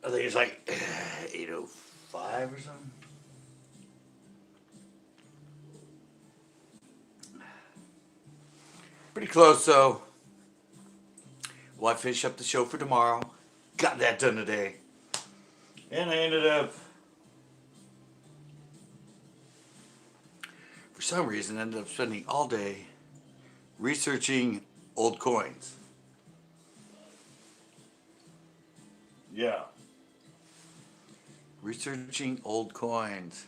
I think it's like 8:05 or something. Pretty close, so well, I finish up the show for tomorrow. Got that done today. And I ended up, for some reason, ended up spending all day researching old coins. Yeah. Researching old coins.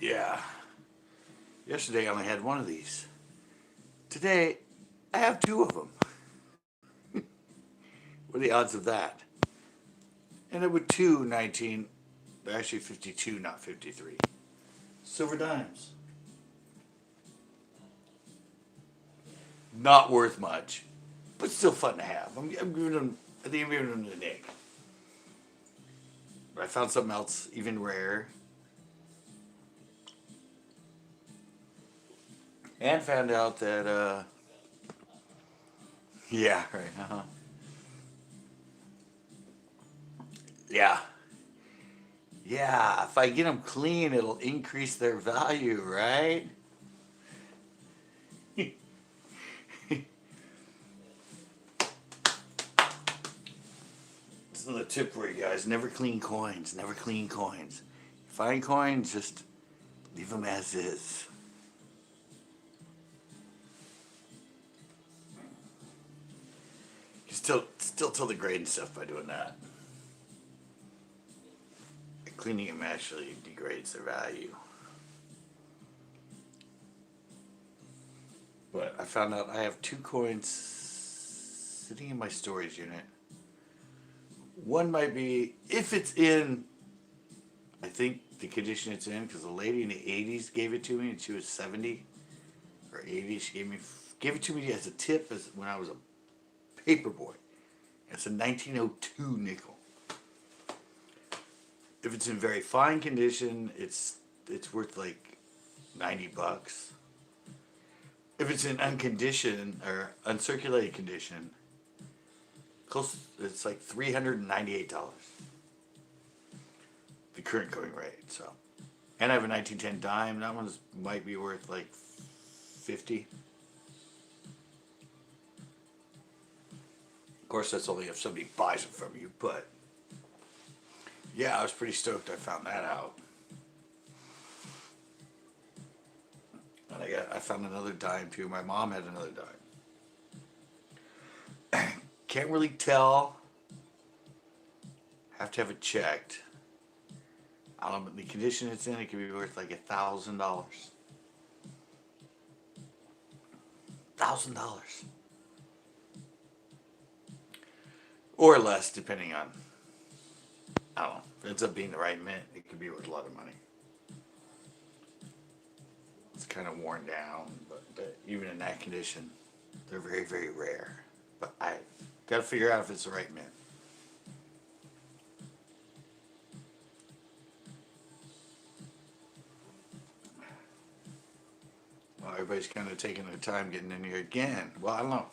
Yeah. Yesterday I only had one of these. Today I have two of them. What are the odds of that? And it would two 19, actually 52, not 53. Silver dimes. Not worth much, but still fun to have. I'm giving them, I think I'm giving them to Nick. But I found something else even rarer. And found out that, yeah, right, yeah. Yeah, if I get them clean, it'll increase their value, right? This is a tip for you guys. Never clean coins. Never clean coins. Find coins, just leave them as is. You still tell the grade and stuff by doing that. Cleaning them actually degrades their value. But I found out I have two coins sitting in my storage unit. One might be, if it's in, I think the condition it's in, because the lady in the 80s gave it to me and she was 70 or 80. She gave it to me as a tip as when I was a paper boy. It's a 1902 nickel. If it's in very fine condition, it's worth like $90. If it's in unconditioned or uncirculated condition, close, it's like $398. The current going rate. So, and I have a 1910 dime. That one might be worth like 50. Of course, that's only if somebody buys it from you. But yeah, I was pretty stoked. I found that out. And I found another dime too. My mom had another dime. Can't really tell. Have to have it checked. I don't know, the condition it's in, it could be worth like $1,000. $1,000. Or less, depending on, I don't know. If it ends up being the right mint, it could be worth a lot of money. It's kind of worn down, but even in that condition, they're very, very rare. But I got to figure out if it's the right mint. Well, everybody's kind of taking their time getting in here again. Well, I don't know.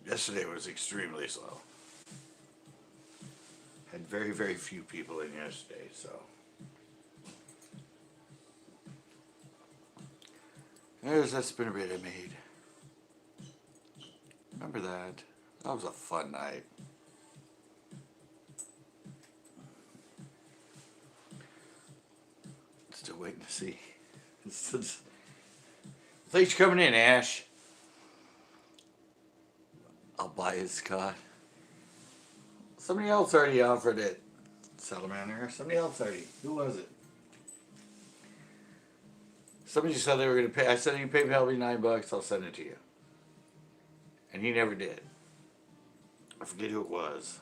Yesterday was extremely slow. Had very, very few people in yesterday, so. There's that spinnerbait I made. Remember that? That was a fun night. Still waiting to see. Thanks for coming in, Ash. I'll buy his Scott. Somebody else already offered it. Salamander. Somebody else already. Who was it? Somebody said they were going to pay. I said, you PayPal me $9. I'll send it to you. And he never did. I forget who it was.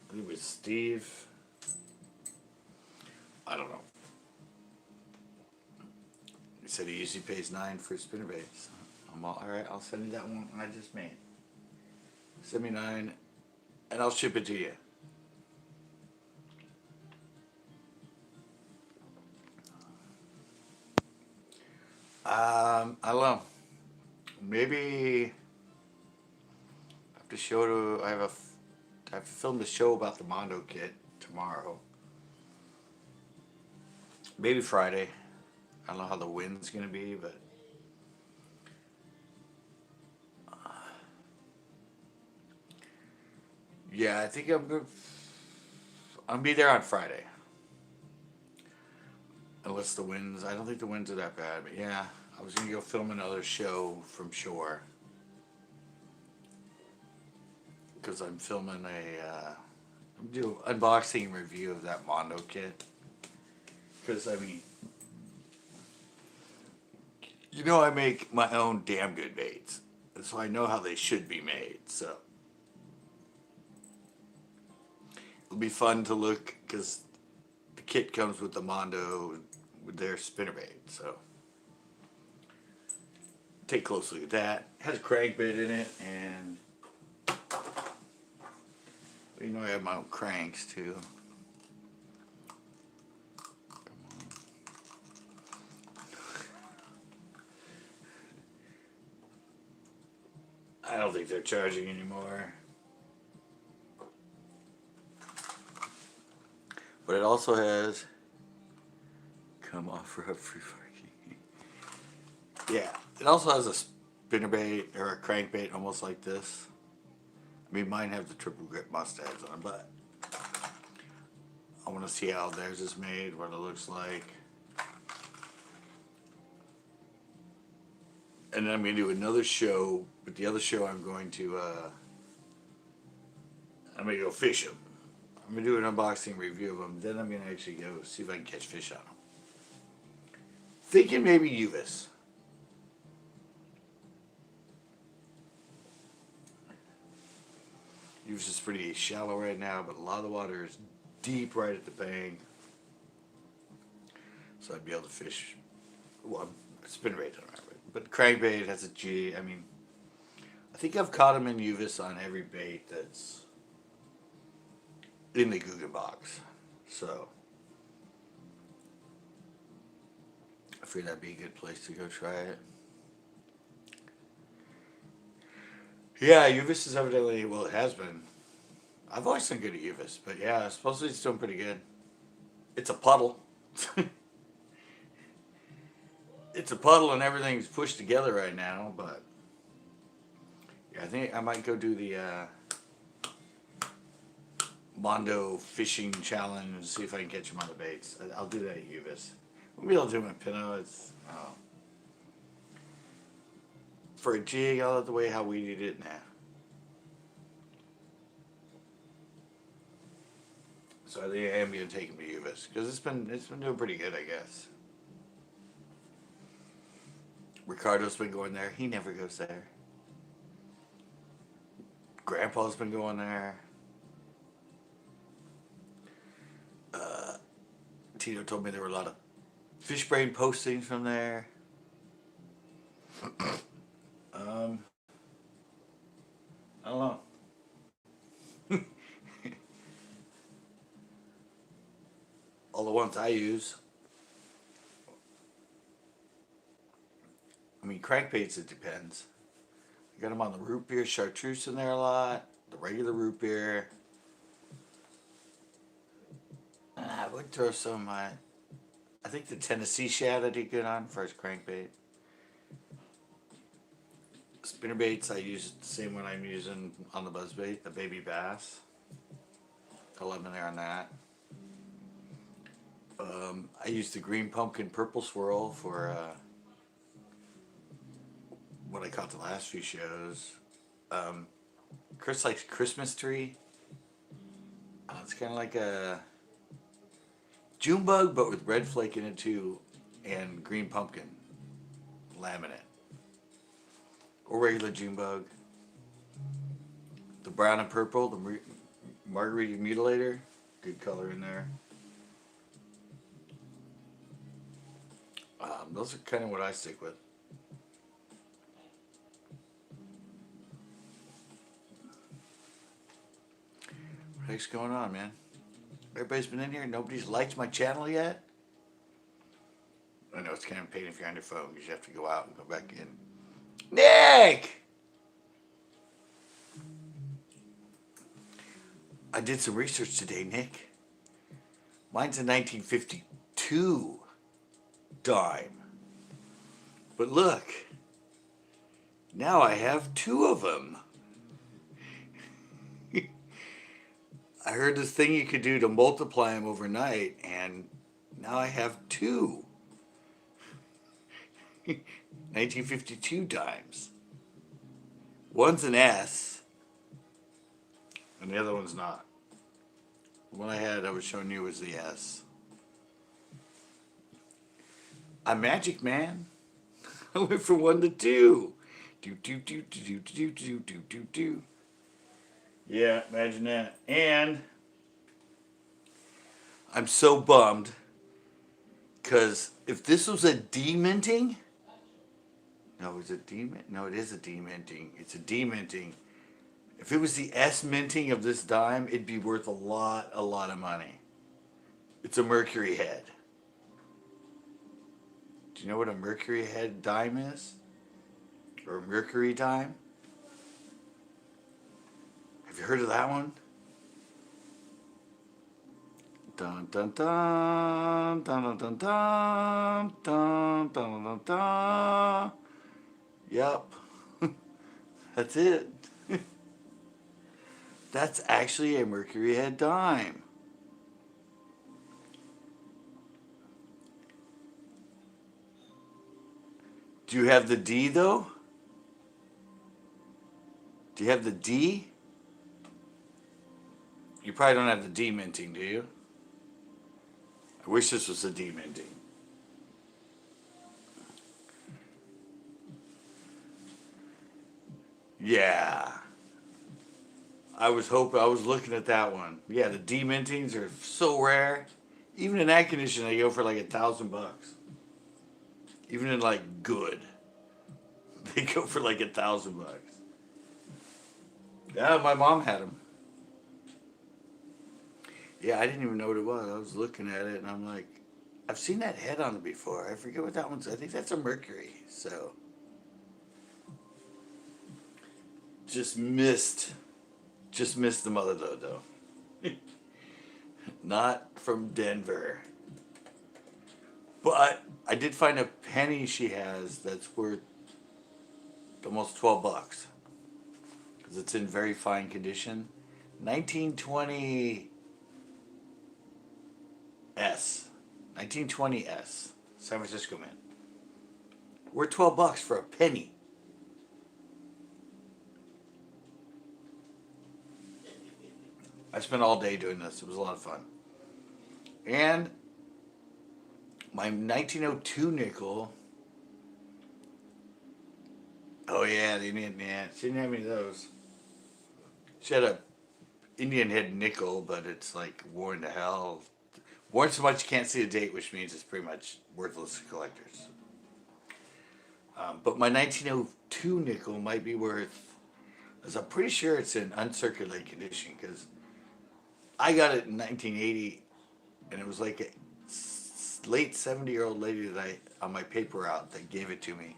I think it was Steve. I don't know. He said he usually pays $9 for spinnerbaits. I'm all right. I'll send you that one I just made. Send me $9, and I'll ship it to you. I don't know. maybe I have to show to. I have to film the show about the Mondo kit tomorrow. Maybe Friday. I don't know how the wind's gonna be, but yeah, I think I'm gonna. I'll be there on Friday. Unless the winds, I don't think the winds are that bad, but yeah, I was gonna go film another show from shore because I'm filming I'm doing unboxing review of that Mondo kit. Because I mean, I make my own damn good baits, and so I know how they should be made. So it'll be fun to look because the kit comes with the Mondo with their spinnerbait. So take a close look at that. It has a crankbait in it, and I have my own cranks too. I don't think they're charging anymore. But it also has come off for a free parking. Yeah, it also has a spinnerbait or a crankbait almost like this. I mean, mine have the triple grip mustaches on, but I want to see how theirs is made, what it looks like. And then I'm going to do another show, but the other show I'm going to go fish them. I'm going to do an unboxing review of them, then I'm going to actually go see if I can catch fish on them. Thinking maybe Uvis. Uvis is pretty shallow right now, but a lot of the water is deep right at the bank. So I'd be able to fish, well, spinnerbait don't have it, but crankbait has a G. I mean, I think I've caught them in Uvis on every bait that's in the Guggen box. So I figured that'd be a good place to go try it. Yeah, Uvis is evidently, well, it has been. I've always been good at Uvis, but yeah, supposedly it's doing pretty good. It's a puddle. It's a puddle and everything's pushed together right now, but yeah, I think I might go do the Mondo fishing challenge and see if I can catch them on the baits. I'll do that at Uvis. Maybe I'll do them at Pinot. For a jig, I'll have the way how we did it now. So I think I am going to take him to Uvis because it's been doing pretty good, I guess. Ricardo's been going there. He never goes there. Grandpa's been going there. Tito told me there were a lot of fish brain postings from there. I don't know. All the ones I use. I mean, crankbaits, it depends. I got them on the root beer chartreuse in there a lot. The regular root beer. I would throw some of my, I think the Tennessee shad I did good on for his crankbait. Spinnerbaits, I use the same one I'm using on the buzzbait, the baby bass. I'll let them in there on that. I use the green pumpkin purple swirl for what I caught the last few shows. Chris likes Christmas tree. It's kind of like a June bug, but with red flake in it too, and green pumpkin laminate. Or regular June bug. The brown and purple, the margarita mutilator, good color in there. Those are kind of what I stick with. What the heck's going on, man? Everybody's been in here. Nobody's liked my channel yet. I know it's kind of a pain if you're on your phone because you have to go out and go back in. Nick! I did some research today, Nick. Mine's a 1952 dime. But look, now I have two of them. I heard this thing you could do to multiply them overnight, and now I have two 1952 dimes. One's an S, and the other one's not. The one I was showing you was the S. I'm Magic Man. I went from 1 to 2. Do do do do do do do do do do. Yeah, imagine that. And I'm so bummed because if this was a deminting, no, is it demint? No, it is a deminting. It's a deminting. If it was the S minting of this dime, it'd be worth a lot of money. It's a Mercury head. Do you know what a Mercury head dime is? Or a Mercury dime? Have you heard of that one? Dun dun dun dun dun dun dun dun dun dun dun. Yep. That's it. That's actually a Mercury head dime. Do you have the D though? Do you have the D? You probably don't have the D minting, do you? I wish this was a D minting. Yeah. I was looking at that one. Yeah, the D mintings are so rare. Even in that condition, they go for like $1,000. Even in like good, they go for like $1,000. Yeah, my mom had them. Yeah, I didn't even know what it was. I was looking at it and I'm like, I've seen that head on it before. I forget what that one's. I think that's a Mercury. So just missed the mother though. Not from Denver. But I did find a penny she has that's worth almost $12 because it's in very fine condition. 1920 S, 1920 S, San Francisco Mint. Worth $12 for a penny. I spent all day doing this. It was a lot of fun. And my 1902 nickel. Oh yeah, she didn't have any of those. She had a Indian head nickel, but it's like worn to hell. Worn so much you can't see the date, which means it's pretty much worthless to collectors. But my 1902 nickel might be worth, as I'm pretty sure it's in uncirculated condition, because I got it in 1980, and it was like a late 70-year-old lady that on my paper route that gave it to me.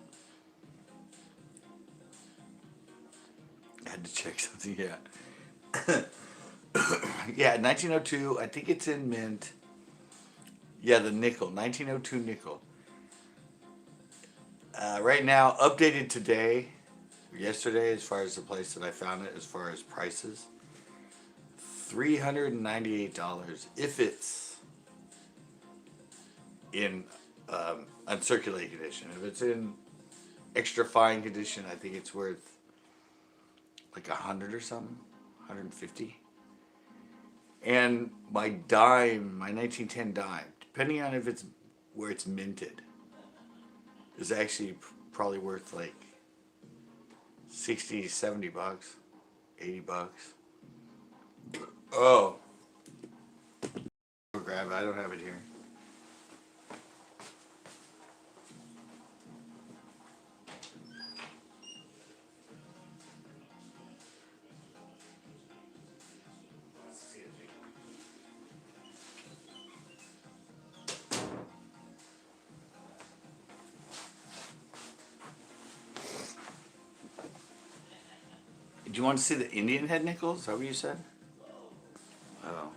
I had to check something, yeah. Yeah, 1902, I think it's in mint. Yeah, the nickel, 1902 nickel. Right now, updated today, yesterday, as far as the place that I found it, as far as prices, $398 if it's in uncirculated condition. If it's in extra fine condition, I think it's worth like 100 or something, 150. And my dime, my 1910 dime, depending on if it's where it's minted, is actually probably worth like 60, 70 bucks, 80 bucks. Oh, I'll grab it. I don't have it here. Do you want to see the Indian head nickels? Is that what you said? Oh,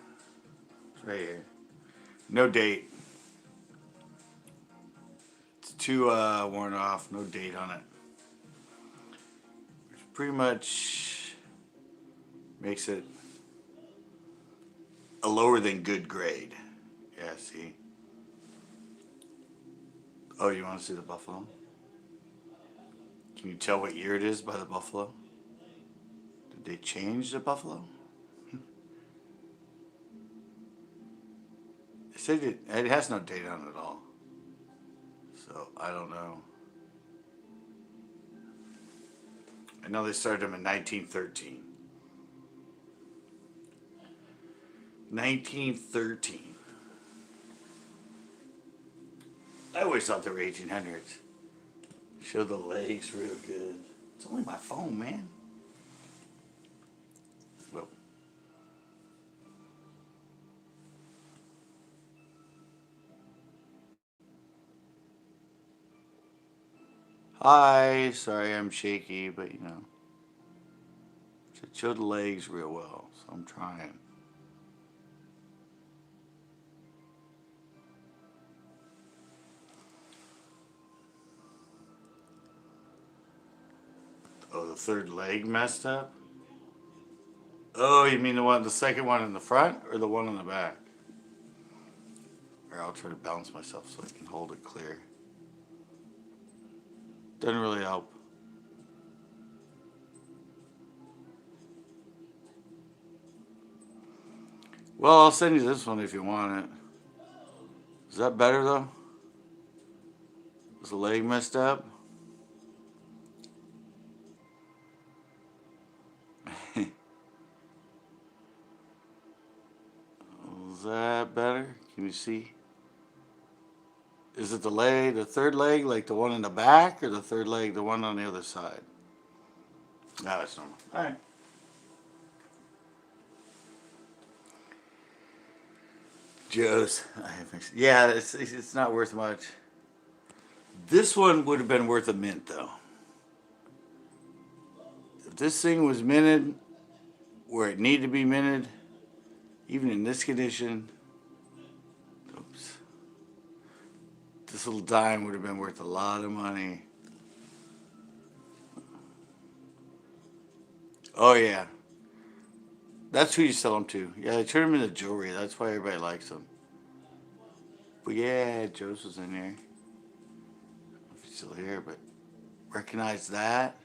it's right here. No date. It's too worn off. No date on it. Which pretty much makes it a lower than good grade. Yeah, see? Oh, you want to see the buffalo? Can you tell what year it is by the buffalo? Did they change the buffalo? It said it has no date on it at all. So, I don't know. I know they started them in 1913. 1913. I always thought they were 1800s. Show the legs real good. It's only my phone, man. Well. Hi, sorry I'm shaky, but you know. Show the legs real well, so I'm trying. Oh, the third leg messed up? Oh, you mean the second one in the front or the one in the back? Or I'll try to balance myself so I can hold it clear. Doesn't really help. Well, I'll send you this one if you want it. Is that better though? Is the leg messed up? Is that better? Can you see? Is it the third leg, like the one in the back, or the third leg, the one on the other side? No, that's normal. All right. Joe's. Yeah, it's not worth much. This one would have been worth a mint, though. If this thing was minted where it needed to be minted, even in this condition, oops, this little dime would have been worth a lot of money. Oh, yeah. That's who you sell them to. Yeah, they turn them into jewelry. That's why everybody likes them. But yeah, Joe's was in there. If he's still here, but recognize that?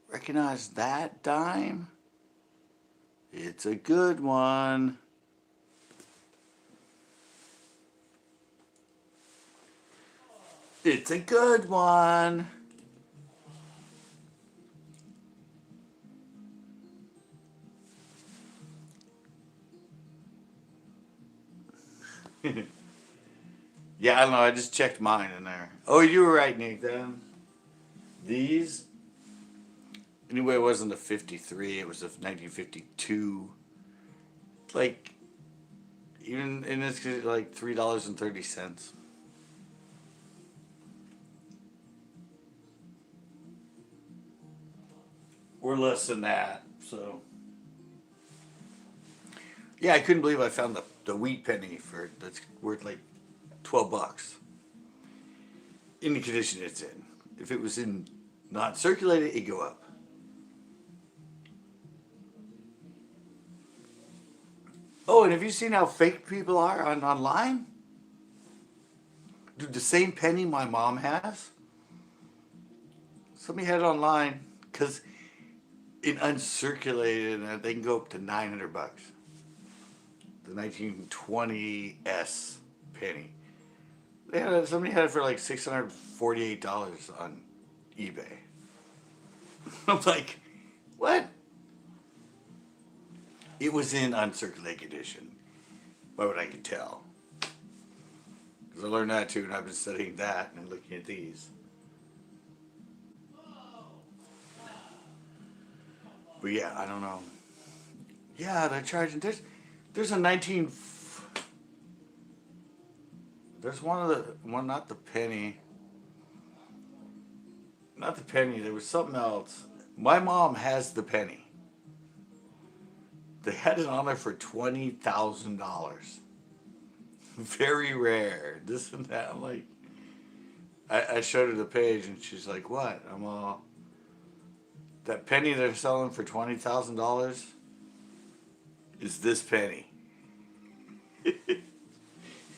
Recognize that dime? It's a good one. It's a good one. Yeah, I don't know. I just checked mine in there. Oh, you were right, Nick. Then these. Anyway, it wasn't a 53. It was a 1952. Like, even in this case, like $3.30. Or less than that. So. Yeah, I couldn't believe I found the wheat penny that's worth like $12 in the condition it's in. If it was in not circulated, it'd go up. Oh, and have you seen how fake people are online? Dude, the same penny my mom has. Somebody had it online because in uncirculated, they can go up to $900. The 1920s penny. Somebody had it for like $648 on eBay. I'm like, what? It was in uncirculated condition. Why would I can tell? Because I learned that too, and I've been studying that and looking at these. But yeah, I don't know. Yeah, they're charging. There's a 19. There's one not the penny. not the penny. There was something else. My mom has the penny. They had it on there for $20,000. Very rare. This and that. I'm like, I showed her the page and she's like, "What?" I'm all, that penny they're selling for $20,000 is this penny.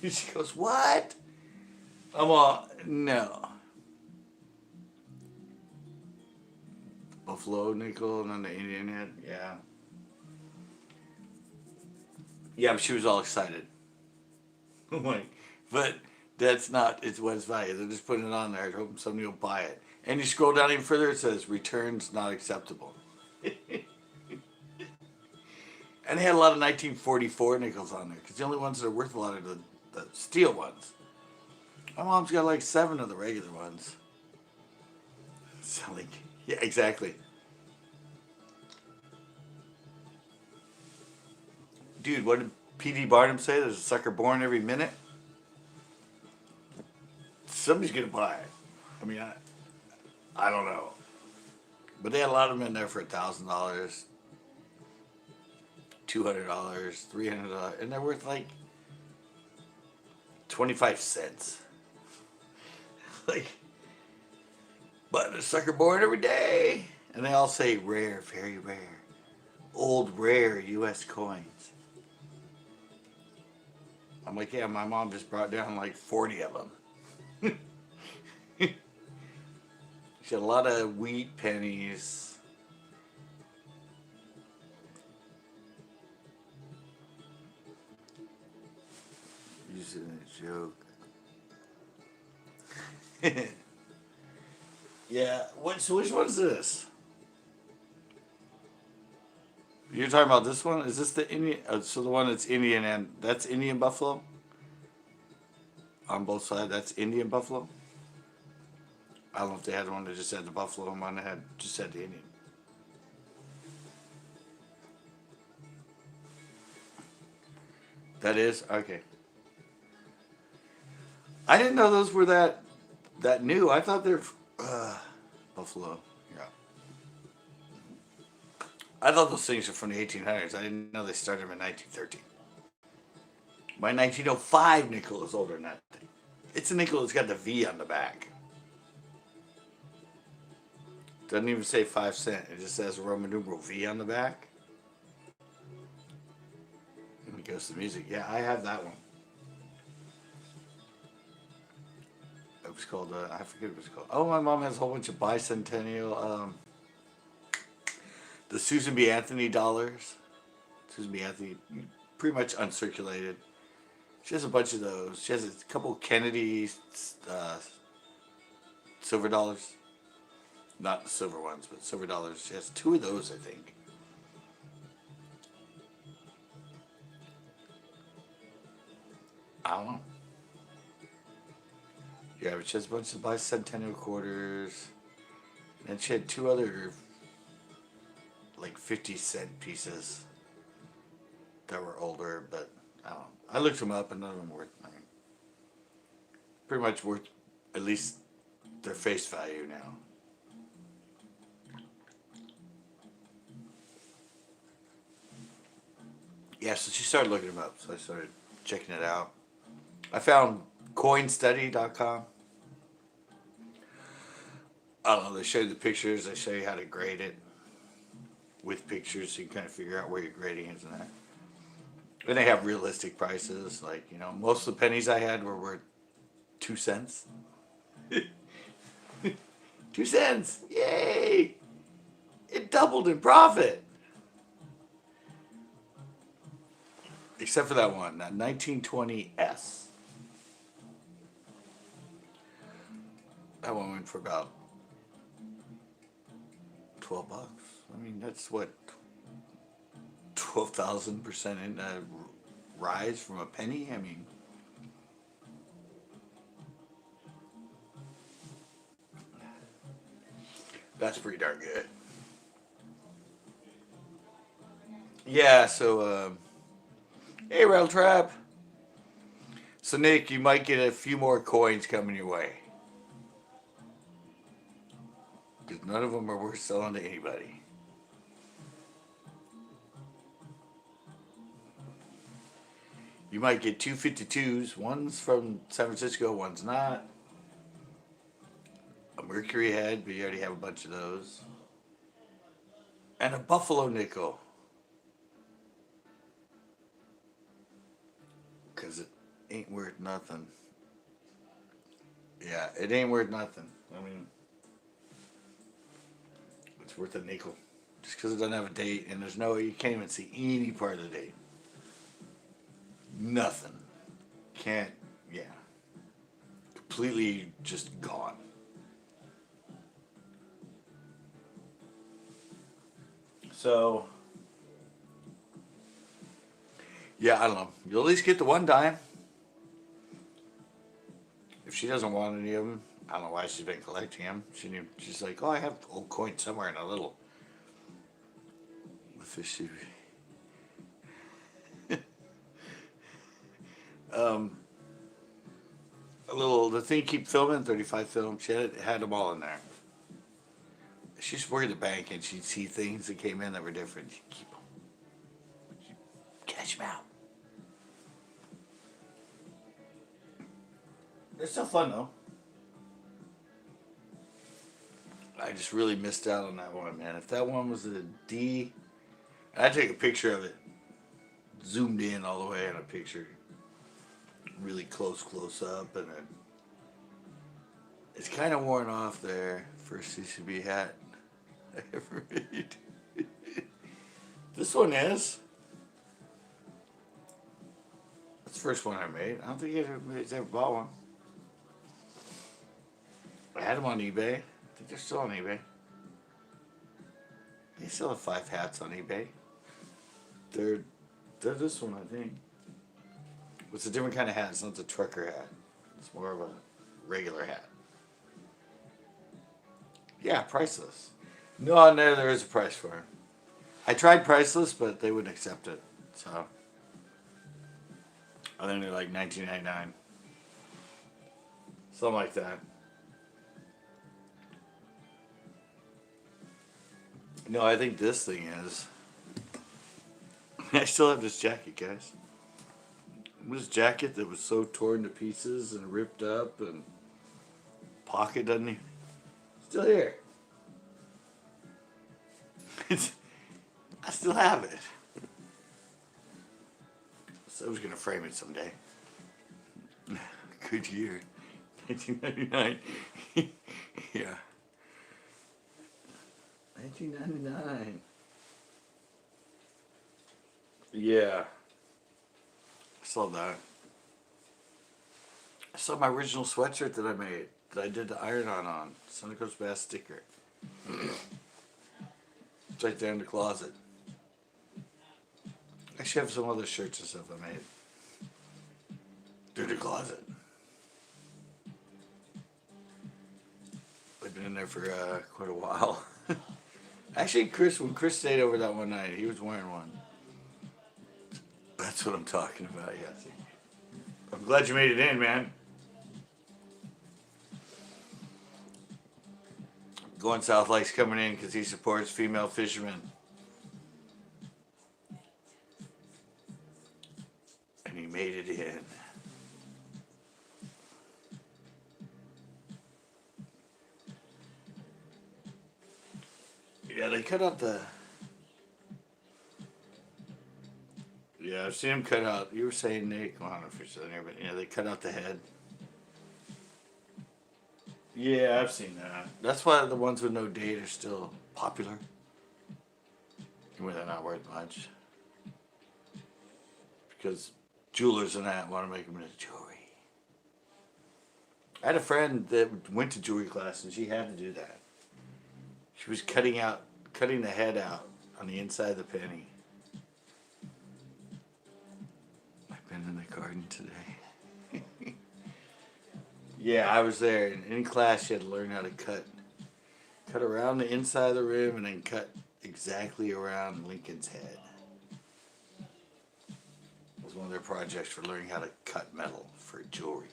She goes, "What?" I'm all, "No." Buffalo nickel and then the Indian head. Yeah. Yeah, but she was all excited. I'm like, but that's not it's what it's value. They're just putting it on there hoping somebody will buy it. And you scroll down even further, it says returns not acceptable. And they had a lot of 1944 nickels on there because the only ones that are worth a lot are the steel ones. My mom's got like 7 of the regular ones. Selling. Yeah, exactly. Dude, what did P.D. Barnum say? There's a sucker born every minute. Somebody's gonna buy it. I mean, I don't know, but they had a lot of them in there for $1,000, $200, $300, and they're worth like 25 cents. Like, but a sucker born every day, and they all say rare, very rare, old rare U.S. coins. I'm like, yeah, my mom just brought down like 40 of them. She had a lot of wheat pennies. Using a joke. Yeah. What? So which one's this? You're talking about this one? Is this the Indian? So the one that's Indian and that's Indian buffalo on both sides. That's Indian buffalo. I don't know if they had one that just had the buffalo and one that had just had the Indian. That is okay. I didn't know those were that new. I thought they're buffalo. Yeah. I thought those things were from the 1800s. I didn't know they started them in 1913. My 1905 nickel is older than that thing. It's a nickel that's got the V on the back. Doesn't even say 5 cent. It just says a Roman numeral V on the back. And it goes to music. Yeah, I have that one. It was called, I forget what it was called. Oh, my mom has a whole bunch of bicentennial, the Susan B. Anthony dollars. Susan B. Anthony, pretty much uncirculated. She has a bunch of those. She has a couple Kennedy silver dollars. Not the silver ones, but silver dollars. She has 2 of those, I think. I don't know. Yeah, but she has a bunch of bicentennial quarters. And she had 2 other, like 50-cent pieces that were older, but I don't know. I looked them up and none of them were, I mean, pretty much worth at least their face value now. Yeah, so she started looking them up, so I started checking it out. I found coinstudy.com. I don't know, they show you the pictures, they show you how to grade it with pictures so you can kind of figure out where your grading is and that. And they have realistic prices, like, you know, most of the pennies I had were worth 2 cents. 2 cents! Yay! It doubled in profit! Except for that one, that 1920S. That one went for about $12. I mean, that's what 12,000% in rise from a penny. I mean, that's pretty darn good. Yeah. So, hey, Rail Trap. So, Nick, you might get a few more coins coming your way. Because none of them are worth selling to anybody. You might get two 52s. One's from San Francisco, one's not. A Mercury head, but you already have a bunch of those. And a Buffalo nickel. Because it ain't worth nothing. Yeah, it ain't worth nothing. I mean, it's worth a nickel. Just because it doesn't have a date and there's no, you can't even see any part of the date. Nothing. Can't, yeah. Completely just gone. So, yeah, I don't know. You'll at least get the one dime. If she doesn't want any of them, I don't know why she's been collecting them. She's like, oh, I have old coins somewhere in a little. A little, the thing keep filming, 35 film. She had them all in there. She used to work at the bank and she'd see things that came in that were different. She'd keep them. She'd cash them out. They're still fun though. I just really missed out on that one, man. If that one was a D, I'd take a picture of it, zoomed in all the way in a picture, really close up, and then it's kind of worn off there. First CCB hat I ever made. This one is. That's the first one I made. I don't think anybody's ever bought one. I had them on eBay. I think they're still on eBay. They still have 5 hats on eBay. They're this one, I think. It's a different kind of hat. It's not the trucker hat. It's more of a regular hat. Yeah, priceless. No, there is a price for it. I tried priceless, but they wouldn't accept it. So I think they're like $19.99. Something like that. No, I think this thing is. I still have this jacket, guys. This jacket that was so torn to pieces and ripped up and pocket doesn't even. Still here. I still have it. So I was going to frame it someday. Good year. 1999. Yeah. 1999. Yeah. I saw that. I saw my original sweatshirt that I made, that I did the iron-on on. Santa Cruz Bass sticker. It's right there in the closet. I actually have some other shirts and stuff I made. They're in the closet. They've been in there for quite a while. Actually, when Chris stayed over that one night, he was wearing one. That's what I'm talking about, yes. I'm glad you made it in, man. Going South likes coming in because he supports female fishermen. And he made it in. Yeah, they cut out the... Yeah, I've seen them cut out. You were saying, Nick, well, I don't know if you're saying there, but yeah, they cut out the head. Yeah, I've seen that. That's why the ones with no date are still popular. Even they're not worth much. Because jewelers and that want to make them into jewelry. I had a friend that went to jewelry class and she had to do that. She was cutting the head out on the inside of the penny. I've been in the garden today. Yeah, I was there. And in class, she had to learn how to cut around the inside of the rim and then cut exactly around Lincoln's head. It was one of their projects for learning how to cut metal for jewelry.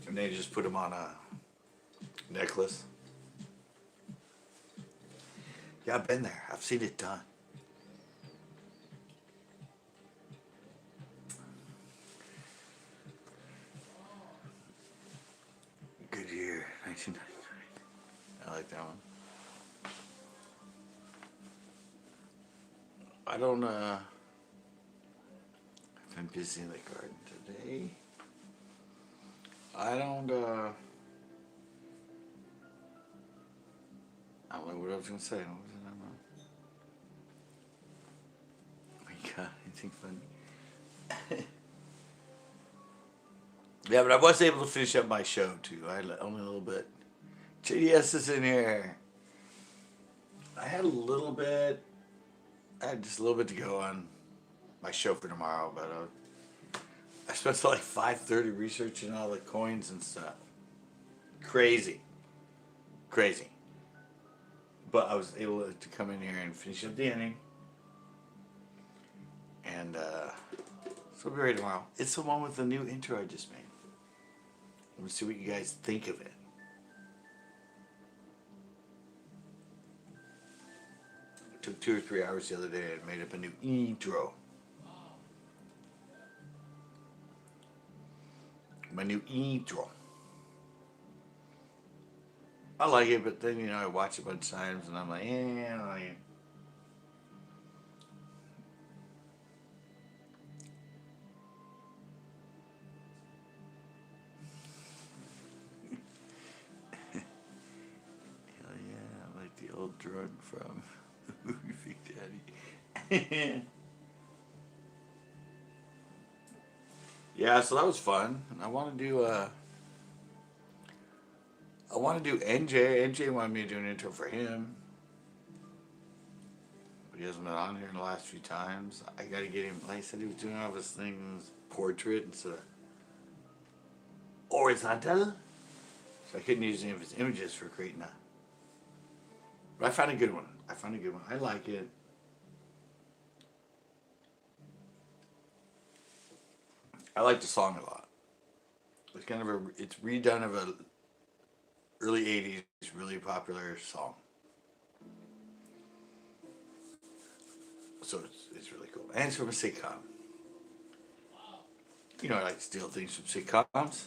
And And they just put them on a necklace. Yeah, I've been there. I've seen it done. Good year, 1999. I like that one. I don't, I've been busy in the garden today. I don't know what I was going to say. What was it? I don't know. Oh my God, anything funny? Yeah, but I was able to finish up my show too. I had only a little bit. JDS is in here. I had a little bit. I had just a little bit to go on my show for tomorrow, but I spent till like 5:30 researching all the coins and stuff. Crazy. Crazy. But I was able to come in here and finish up the inning. And so we'll be ready tomorrow. It's the one with the new intro I just made. Let me see what you guys think of it. It took 2 or 3 hours the other day and made up a new intro. My new intro. I like it, but then, I watch it a bunch of times and I'm like, I don't like it. Hell yeah, I like the old drug from the movie Big Daddy. Yeah, so that was fun. I want to do NJ. NJ wanted me to do an intro for him, but he hasn't been on here in the last few times. I got to get him. Like I said, he was doing all his things portrait instead of horizontal, so I couldn't use any of his images for creating that. But I found a good one. I like it. I like the song a lot. It's kind of it's redone of a early 80s really popular song. So it's really cool. And it's from a sitcom. I like to steal things from sitcoms.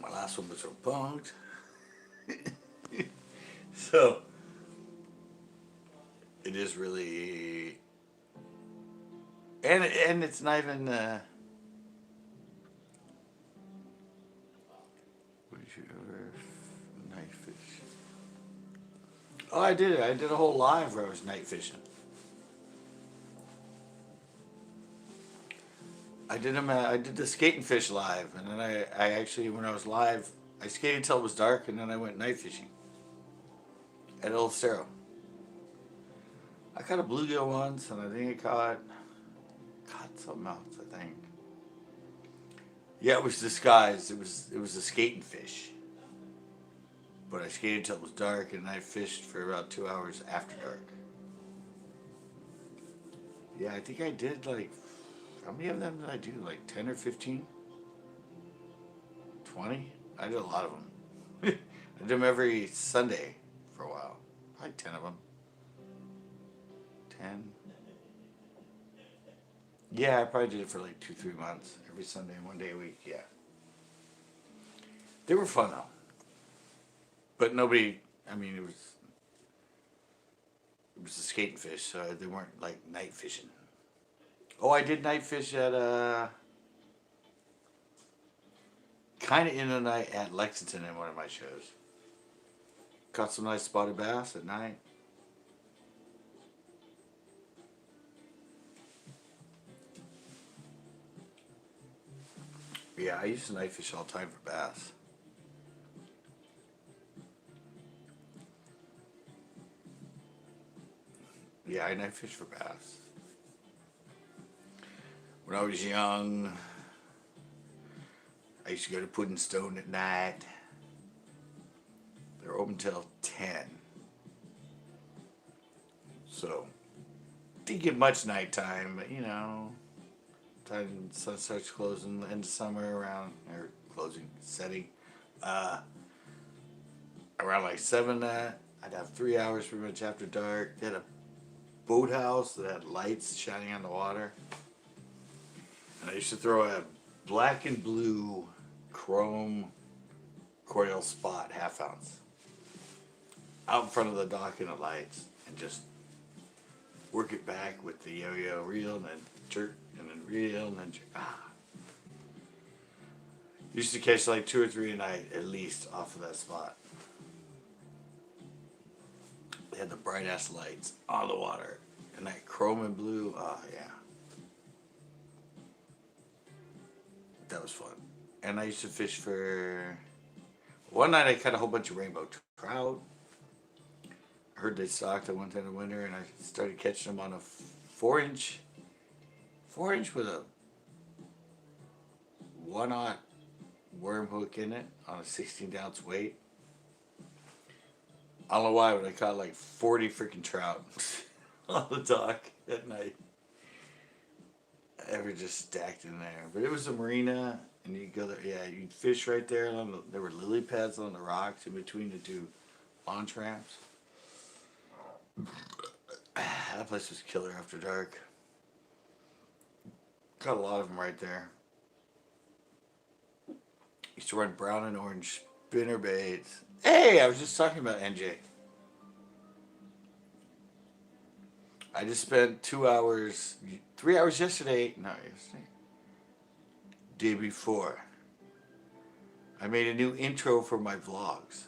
My last one was from Punk'd. So it is really, and it's not even would you ever night fish? Oh, I did it. I did a whole live where I was night fishing. I did the skate and fish live, and then I actually, when I was live, I skated until it was dark, and then I went night fishing at Old Cerro. I caught a bluegill once, and I think I caught something else. I think. Yeah, it was disguised. It was a skating fish. But I skated until it was dark, and I fished for about 2 hours after dark. Yeah, I think I did like. How many of them did I do? Like 10 or 15? 20? I did a lot of them. I did them every Sunday for a while. Probably 10 of them. 10. Yeah, I probably did it for like 2-3 months. Every Sunday, 1 day a week, yeah. They were fun though. But nobody, it was a skating fish, so they weren't like night fishing. Oh, I did night fish at kind of in the night at Lexington in one of my shows. Caught some nice spotted bass at night. Yeah, I used to night fish all the time for bass. Yeah, I night fish for bass. When I was young, I used to go to Puddin' Stone at night. They're open till 10. So, didn't get much nighttime, but time the sun starts closing, the end of summer around, or closing, setting. Uh, Around like 7 I'd have 3 hours pretty much after dark. They had a boathouse that had lights shining on the water. And I used to throw a black and blue chrome cordial spot, half ounce, out in front of the dock in the lights and just work it back with the yo-yo reel and then jerk and then reel and then jerk. Used to catch like 2 or 3 a night at least off of that spot. They had the bright ass lights on the water and that chrome and blue. Oh yeah. That was fun. And I used to fish for... One night I caught a whole bunch of rainbow trout. I heard they stocked at one time in the winter, and I started catching them on a 4-inch with a 1/0 worm hook in it on a 16-ounce weight. I don't know why, but I caught like 40 freaking trout on the dock at night. Ever just stacked in there. But it was a marina, and you go there. Yeah, you'd fish right there. There were lily pads on the rocks in between the two launch ramps. That place was killer after dark. Got a lot of them right there. Used to run brown and orange spinner baits. Hey, I was just talking about NJ. I just spent 2 hours, 3 hours yesterday. No, yesterday. Day before. I made a new intro for my vlogs.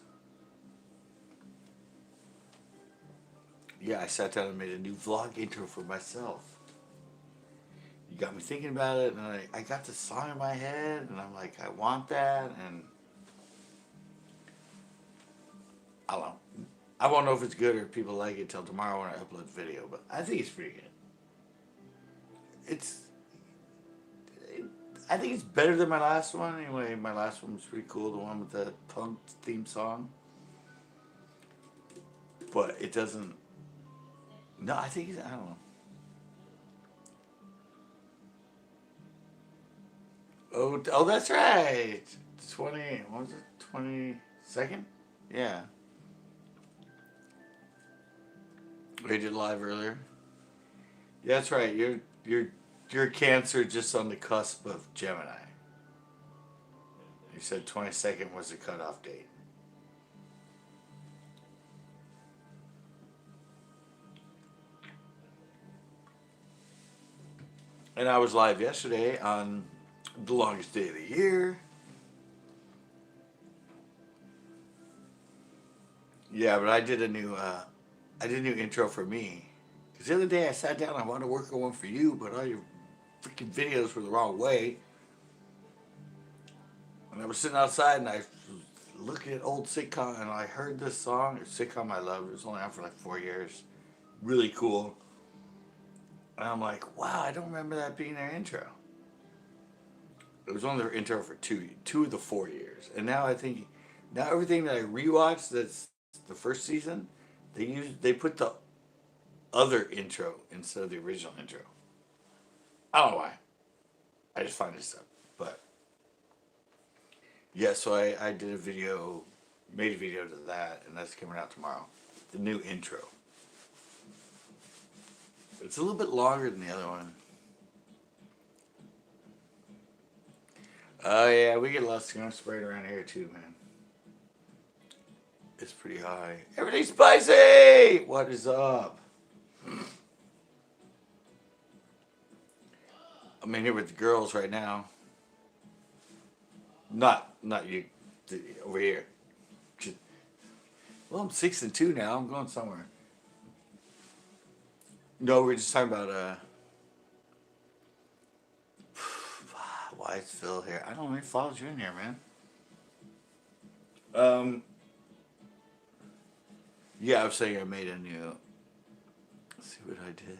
Yeah, I sat down and made a new vlog intro for myself. You got me thinking about it, and I got this song in my head, and I'm like, I want that, and I don't know. I won't know if it's good or if people like it till tomorrow when I upload the video, but I think it's pretty good. I think it's better than my last one. Anyway, my last one was pretty cool, the one with the punk theme song. But it doesn't... No, I think I don't know. Oh, that's right. 20, what was it? 22nd? Yeah. We did live earlier. Yeah, that's right. You're Cancer just on the cusp of Gemini. You said 22nd was the cutoff date. And I was live yesterday on the longest day of the year. Yeah, but I did a new intro for me. Because the other day I sat down and I wanted to work on one for you, but all your freaking videos were the wrong way. And I was sitting outside and I was looking at old sitcom and I heard this song, a sitcom I loved. It was only out for like 4 years. Really cool. And I'm like, wow, I don't remember that being their intro. It was only their intro for two of the 4 years. And now I think, now everything that I rewatched that's the first season, they put the other intro instead of the original intro. I don't know why. I just find this stuff. But yeah, so I did a video, made a video to that, and that's coming out tomorrow. The new intro. It's a little bit longer than the other one. Oh yeah, we get lots of skunk sprayed around here too, man. It's pretty high. Everything's spicy! What is up? I'm in here with the girls right now. Not you, over here. Well, I'm 6 and 2 now. I'm going somewhere. No, we're just talking about why it's Phil here. I don't know. He follows you in here, man. Yeah, I was saying I made a new. Let's see what I did.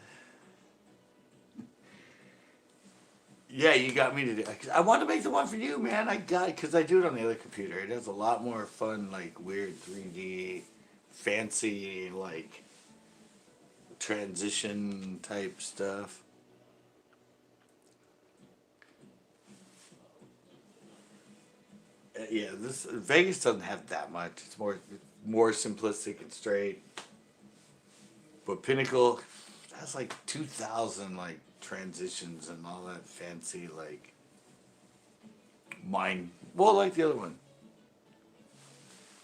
Yeah, you got me to do. I want to make the one for you, man. I got it because I do it on the other computer. It has a lot more fun, like weird 3D, fancy, like transition type stuff. Yeah, this Vegas doesn't have that much. It's more simplistic and straight. But Pinnacle has like 2,000 like transitions and all that fancy like mine. Well, like the other one.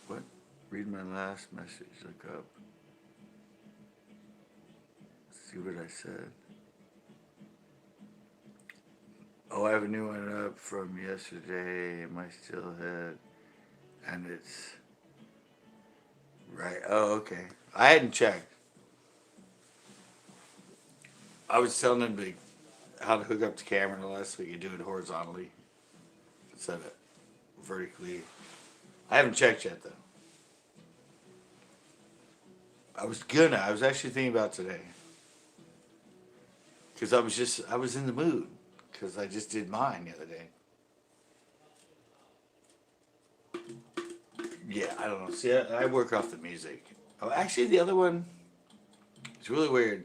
What? Read my last message. Look up. See what I said. Oh, I have a new one up from yesterday. My still head, and it's right. Oh, okay. I hadn't checked. I was telling him how to hook up the camera last week. You do it horizontally instead of vertically. I haven't checked yet though. I was gonna. I was actually thinking about today because I was in the mood because I just did mine the other day. Yeah, I don't know. See, I work off the music. Oh, actually, the other one is really weird.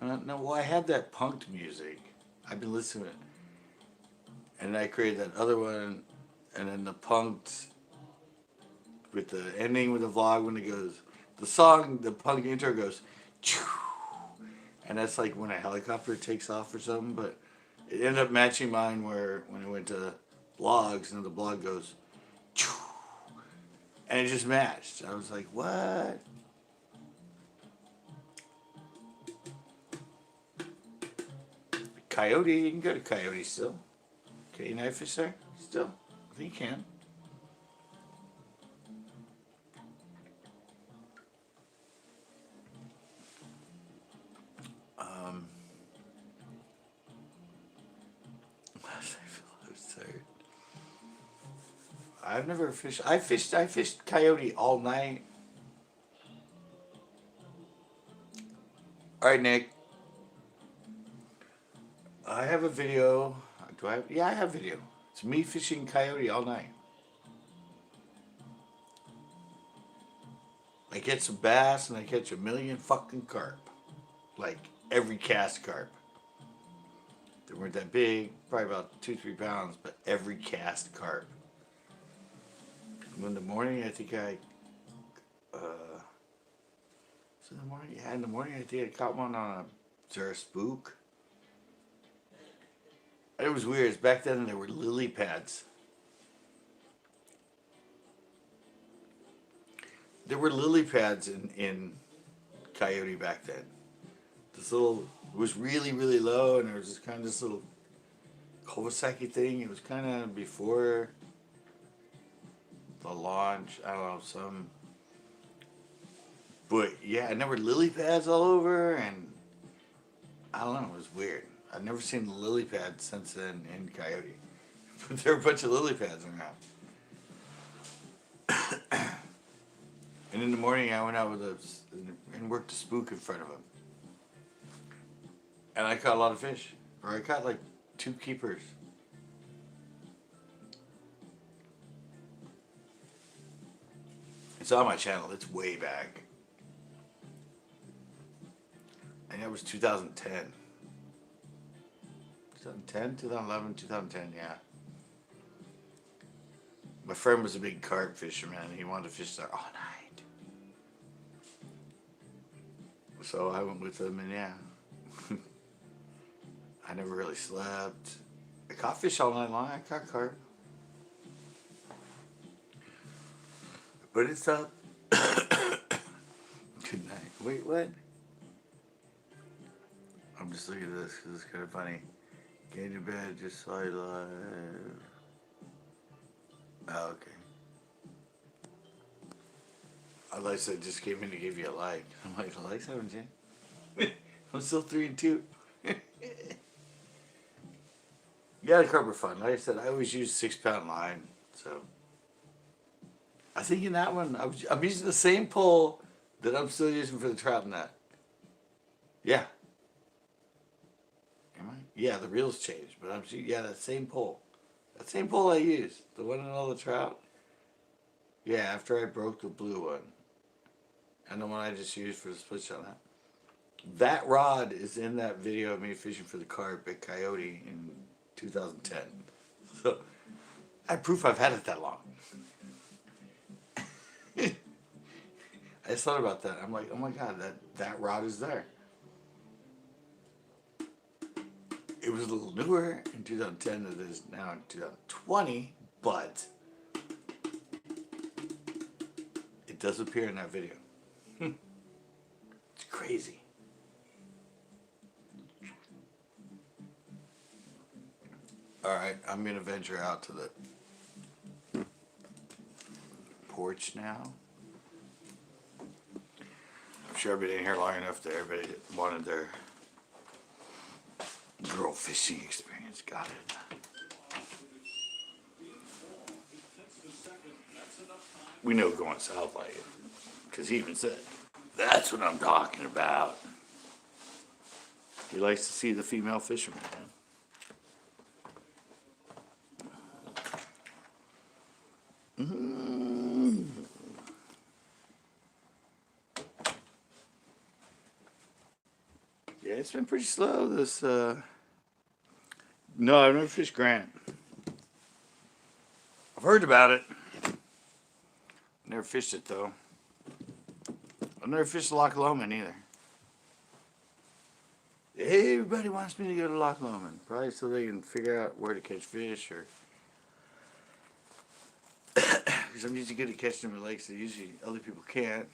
No, well, I had that punked music. I've been listening to it. And I created that other one, and then the punked with the ending with the vlog when it goes, the punk intro goes, choo, and that's like when a helicopter takes off or something, but it ended up matching mine where when it went to blogs, and the blog goes, choo, and it just matched. I was like, what? Coyote, you can go to Coyote still. Can you knife fish there? Still? I think you can. I was tired. I've never fished. I fished coyote all night. All right, Nick. I have a video. Do I have? Yeah, I have video. It's me fishing coyote all night. I catch some bass and I catch a million fucking carp. Like every cast carp. They weren't that big, probably about 2-3 pounds, but every cast carp. In the morning, I think so in the morning, yeah, in the morning, I think I caught one on a spook. It was weird. It's back then there were lily pads. There were lily pads in coyote back then. This little, it was really, really low, and there was this little cul-de-sac thing. It was kind of before the launch. I don't know, but yeah, and there were lily pads all over, and I don't know, it was weird. I've never seen lily pads since then in coyote. But there were a bunch of lily pads around. And in the morning, I went out and worked a spook in front of him. And I caught a lot of fish. Or I caught like 2 keepers. It's on my channel. It's way back. And that was 2010. 2010, 2011, 2010, yeah. My friend was a big carp fisherman. He wanted to fish there all night. So I went with him, and yeah. I never really slept. I caught fish all night long. I caught carp. But it's up. Good night. Wait, what? I'm just looking at this because it's kind of funny. Getting to bed, just saw you live. Oh, okay. Alexa just came in to give you a like. I'm like, Alexa, haven't you? I'm still 3 and 2. Yeah, the carp are fun. Like I said, I always use 6-pound line. So I think in that one, I'm using the same pole that I'm still using for the trout net. Yeah. Am I? Yeah, the reels changed, but that same pole. That same pole I used, the one in all the trout. Yeah, after I broke the blue one, and the one I just used for the split shot net. That rod is in that video of me fishing for the carp at Coyote in 2010. So I have proof I've had it that long. I just thought about that. I'm like, oh my god, that rod is there. It was a little newer in 2010 than it is now in 2020, but it does appear in that video. It's crazy. Alright, I'm going to venture out to the porch now. I'm sure I've been in here long enough that everybody wanted their girl fishing experience. Got it. We know going south like it. Because he even said, that's what I'm talking about. He likes to see the female fishermen, man. Yeah, it's been pretty slow this, No, I've never fished Grant. I've heard about it. Never fished it, though. I've never fished Loch Lomond, either. Everybody wants me to go to Loch Lomond. Probably so they can figure out where to catch fish, or... Because I'm usually good at catching them in lakes that usually other people can't.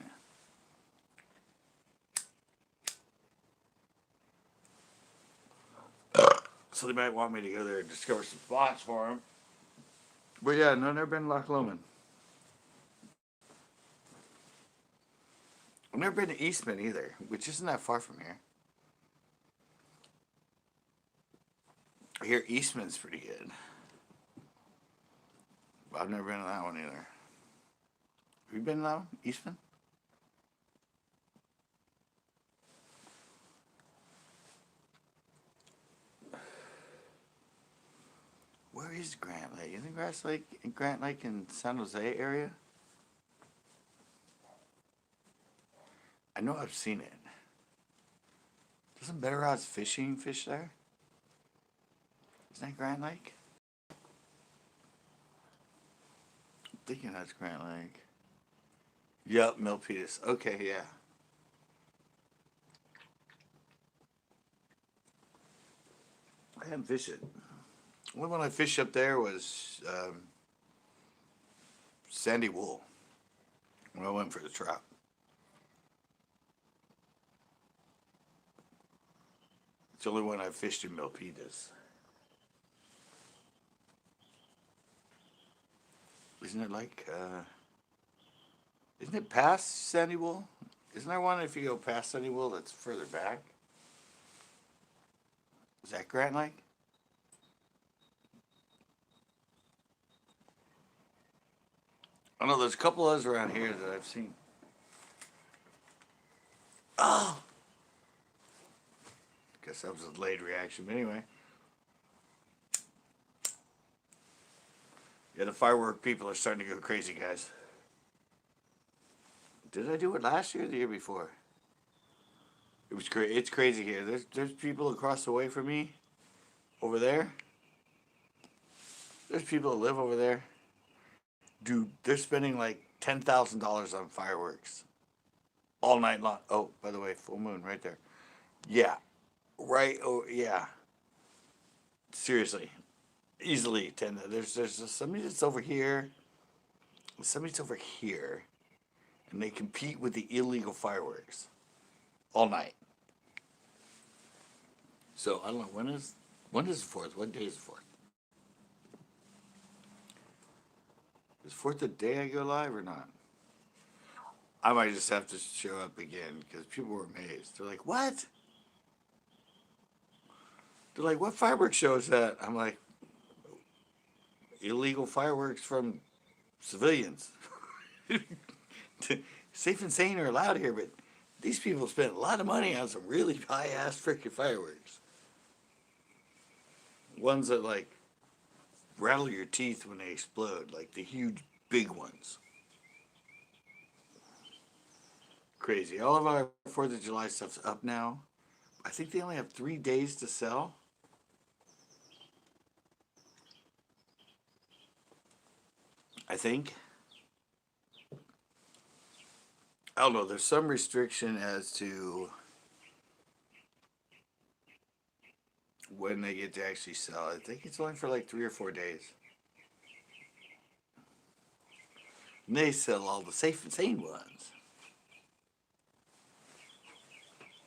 So they might want me to go there and discover some spots for them. But yeah, no, never been to Loch Lomond. I've never been to Eastman either, which isn't that far from here. I hear Eastman's pretty good. But I've never been to that one either. Have you been to that one? Eastman? Where is Grant Lake? Isn't Grant Lake in San Jose area? I know I've seen it. Doesn't Better Odds Fishing fish there? Isn't that Grant Lake? I'm thinking that's Grant Lake. Yep, Milpitas. Okay, yeah. I haven't fished it. The only one I fished up there was Sandy Wool when I went for the trout. It's the only one I fished in Milpitas. Isn't it like, isn't it past Sandy Wool? Isn't there one if you go past Sandy Wool that's further back? Is that Grant Lake? I know there's a couple others around here that I've seen. Oh! Guess that was a delayed reaction, but anyway. Yeah, the firework people are starting to go crazy, guys. Did I do it last year or the year before? It was crazy. It's crazy here. There's people across the way from me, over there. There's people that live over there. Dude, they're spending like $10,000 on fireworks all night long. Oh, by the way, full moon right there. Yeah, right. Oh, yeah. Seriously, easily 10. There's somebody that's over here. Somebody's over here, and they compete with the illegal fireworks all night. So I don't know when is the 4th. What day is the 4th? Is 4th the day I go live or not? I might just have to show up again because people were amazed. They're like, what? They're like, what fireworks show is that? I'm like, illegal fireworks from civilians. Safe and sane are allowed here, but these people spent a lot of money on some really high-ass freaking fireworks. Ones that, like, rattle your teeth when they explode, like the huge big ones. Crazy. All of our 4th of July stuff's up now. I think they only have 3 days to sell. I think. I don't know. There's some restriction as to when they get to actually sell. I think it's only for like 3 or 4 days. And they sell all the safe and sane ones.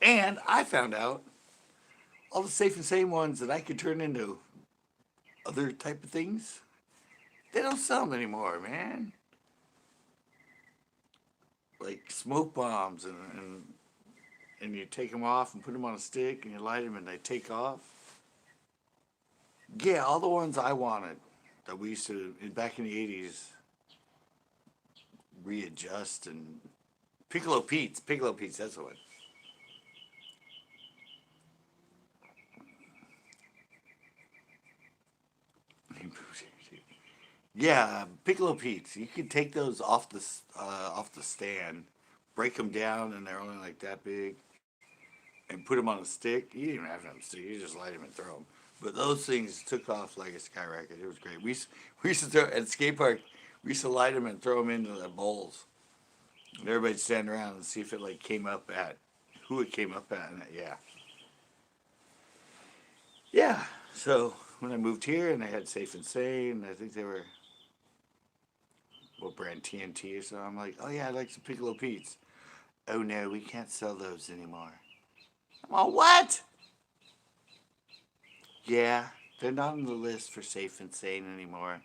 And I found out all the safe and sane ones that I could turn into other type of things, they don't sell them anymore, man. Like smoke bombs and you take them off and put them on a stick and you light them and they take off. Yeah, all the ones I wanted that we used to back in the 80s readjust and Piccolo Pete's, that's the one. Yeah, Piccolo Pete's. You could take those off the stand, break them down, and they're only like that big, and put them on a stick. You didn't even have to have a stick. You just light them and throw them. But those things took off like a skyrocket. It was great. We used to throw at the skate park. We used to light them and throw them into the bowls. And everybody'd stand around and see if it like came up at who it came up at. And yeah, yeah. So when I moved here and they had Safe and Sane, I think they were what brand TNT or something. I'm like, oh yeah, I like some Piccolo Pete's. Oh no, we can't sell those anymore. I'm all what? Yeah, they're not on the list for Safe and Sane anymore.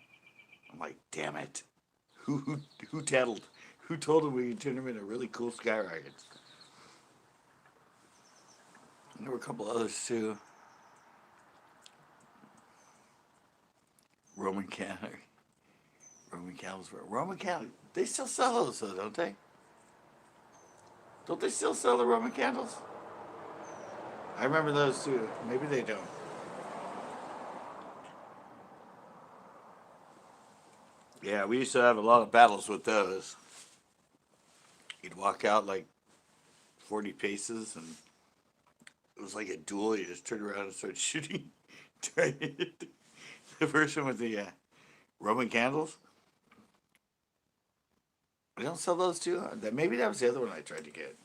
I'm like, damn it. Who tattled? Who told them we could turn them into really cool skyrockets? And there were a couple others too. Roman candles. Roman candles. They still sell those though, don't they? Don't they still sell the Roman candles? I remember those too. Maybe they don't. Yeah, we used to have a lot of battles with those. You'd walk out like 40 paces and it was like a duel. You just turned around and started shooting. The person with the Roman candles. They don't sell those too. Maybe that was the other one I tried to get.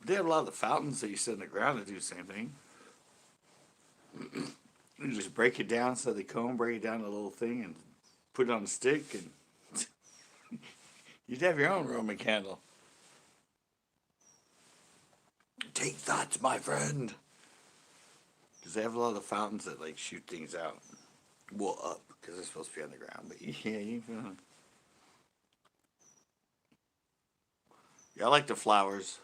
They have a lot of the fountains that you set in the ground that do the same thing. You just break it down so they comb, break it down a little thing, and put it on a stick, and you'd have your own Roman candle. Take thoughts, my friend. Because they have a lot of the fountains that like shoot things out. Well, up because they're supposed to be on the ground. But yeah, I like the flowers.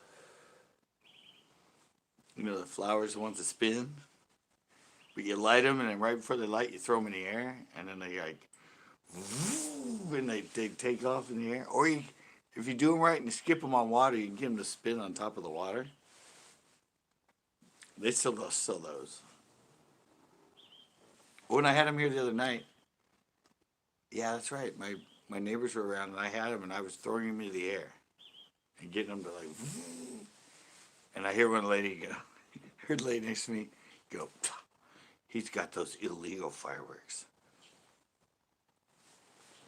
You know the flowers, the ones that spin. But you light them, and then right before they light, you throw them in the air, and then they like, and they take off in the air. Or if you do them right and you skip them on water, you can get them to spin on top of the water. They still sell those. When I had them here the other night, yeah, that's right. My neighbors were around, and I had them, and I was throwing them into the air and getting them to like, and I hear one lady go, heard the lady next to me go, he's got those illegal fireworks.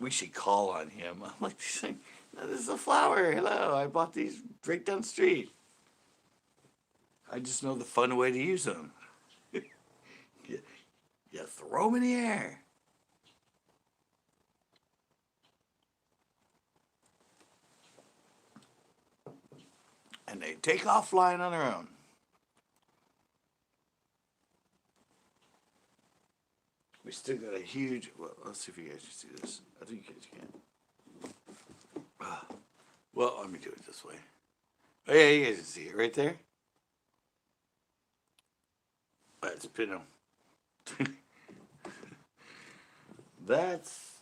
We should call on him. I'm like, no, this is a flower. Hello, I bought these right down the street. I just know the fun way to use them. You throw them in the air. And they take off flying on their own. We still got a huge. Well, let's see if you guys can see this. I think you guys can. Well, let me do it this way. Oh yeah, you guys can see it right there. That's Pinot. That's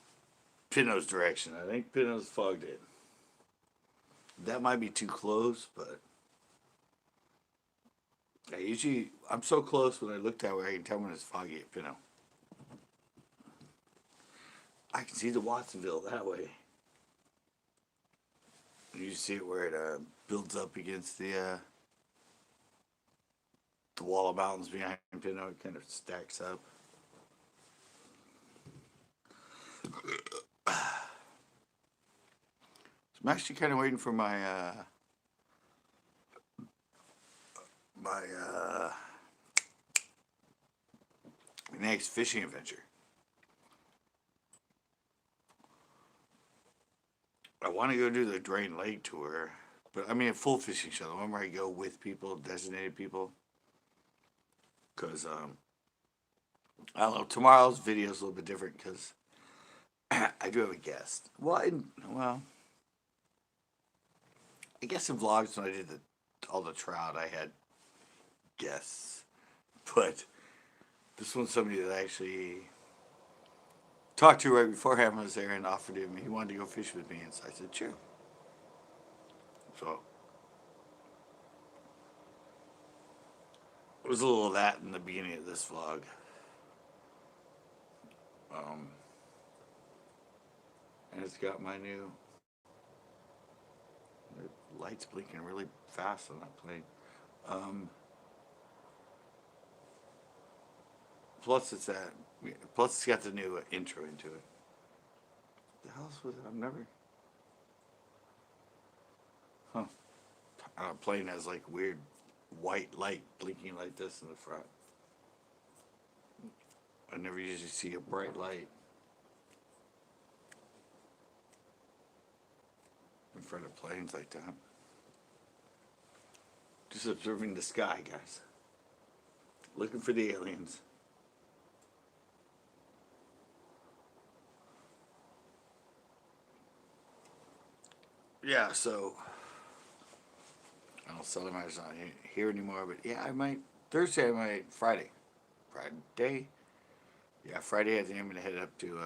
Pinot's direction. I think Pinot's fogged it. That might be too close, but I'm so close when I look that way I can tell when it's foggy at Pinot. I can see the Watsonville that way. You see it where it builds up against the the wall of mountains behind Pinot. It kind of stacks up. So I'm actually kind of waiting for my next fishing adventure. I want to go do the Drain Lake tour, but I mean a full fishing show, the one where I go with people, designated people. Because I don't know, tomorrow's video is a little bit different because I do have a guest. Well, I guess in vlogs when I did all the trout, I had guests, but this one's somebody that I actually talked to right beforehand when I was there and offered him he wanted to go fish with me, and so I said sure. So it was a little of that in the beginning of this vlog. And it's got my new the lights blinking really fast on that plane. Plus it's got the new intro into it. The hell's with it? I've never. Huh. A plane has like weird white light blinking like this in the front. I never usually see a bright light in front of planes like that. Just observing the sky, guys. Looking for the aliens. Yeah, so I don't sell them. It's not here anymore, but yeah, I might Thursday. I might Friday. Yeah, Friday. I think I'm gonna head up to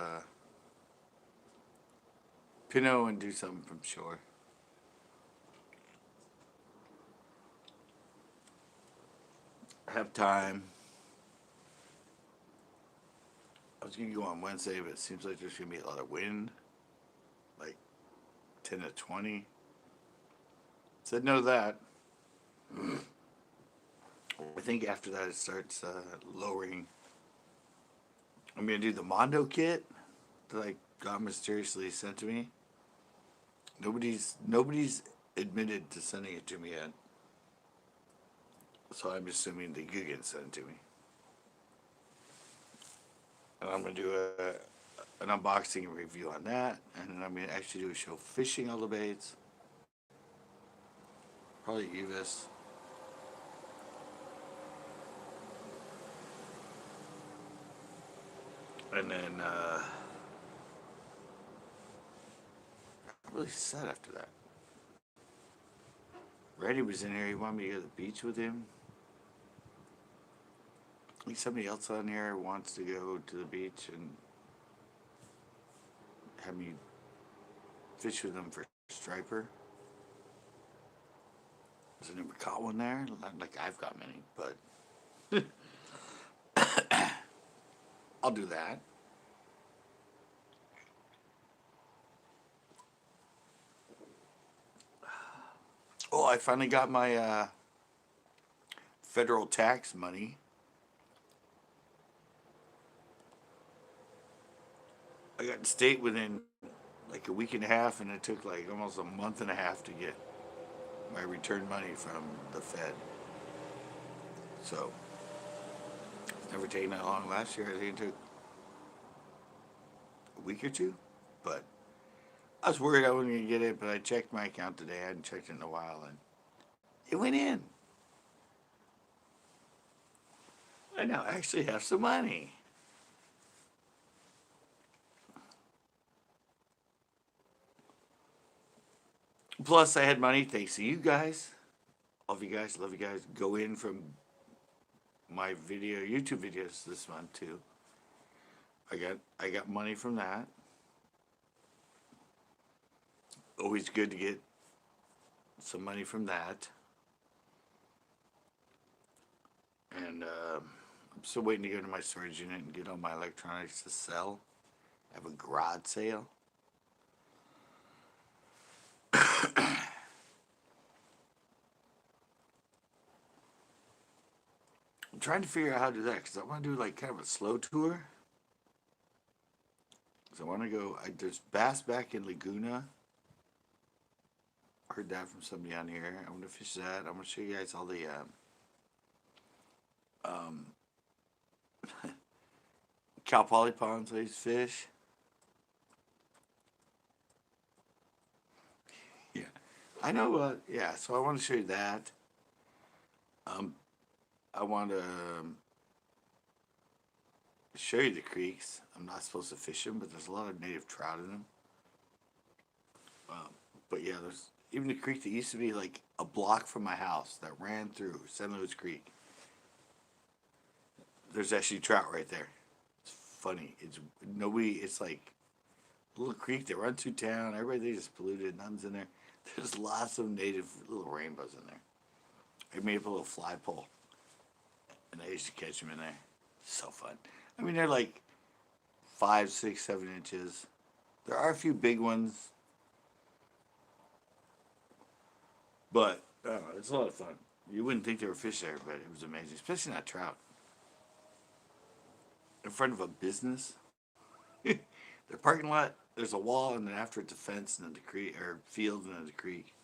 Pinot and do something from shore. I have time. I was gonna go on Wednesday, but it seems like there's gonna be a lot of wind, like 10 to 20. Said no to that. I think after that it starts lowering. I'm gonna do the Mondo kit that I got mysteriously sent to me. Nobody's admitted to sending it to me yet, so I'm assuming the Guggen sent it to me. And I'm gonna do an unboxing and review on that, and then I'm gonna actually do a show fishing all the baits. Probably Evis. And then I'm really sad after that. Reddy was in here. He wanted me to go to the beach with him. I think somebody else on here wants to go to the beach and have me fish with them for striper. Has anyone caught one there? Not like I've got many, but I'll do that. Oh, I finally got my federal tax money. I got state within like a week and a half, and it took like almost a month and a half to get my return money from the Fed. So it's never taken that long. Last year, I think it took a week or two, but I was worried I wasn't gonna get it. But I checked my account today. I hadn't checked it in a while, and it went in. I now actually have some money. Plus, I had money thanks to you guys. Love you guys. Love you guys. Go in from my YouTube videos this month too. I got money from that. Always good to get some money from that. And I'm still waiting to go to my storage unit and get all my electronics to sell. I have a garage sale. I'm trying to figure out how to do that because I want to do like kind of a slow tour. So I want to go. There's bass back in Laguna. Heard that from somebody on here. I'm gonna fish that. I'm gonna show you guys all the um, Cal Poly ponds I used to fish. Yeah, I know. Yeah, so I want to show you that. Um, I want to show you the creeks. I'm not supposed to fish them, but there's a lot of native trout in them. Um, but yeah, there's even the creek that used to be like a block from my house that ran through San Luis Creek. There's actually trout right there. It's funny. It's nobody. It's like a little creek that runs through town. Everybody they just polluted. Nothing's in there. There's lots of native little rainbows in there. I made up a little fly pole, and I used to catch them in there. So fun. I mean, they're like 5, 6, 7 inches. There are a few big ones, but it's a lot of fun. You wouldn't think there were fish there, but it was amazing, especially not trout. In front of a business, their parking lot. There's a wall, and then after it's a fence, and then the creek or field, and then the creek.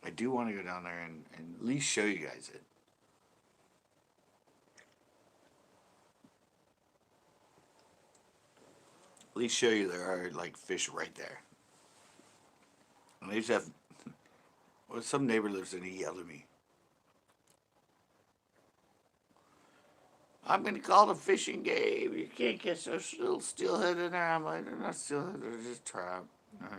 I do want to go down there and at least show you guys it. At least show you there are like fish right there. And they just have. Well, some neighbor lives in. He yelled at me. I'm gonna call the fishing game. You can't catch those little steelhead in there. I'm like, they're not steelhead. They're just trout.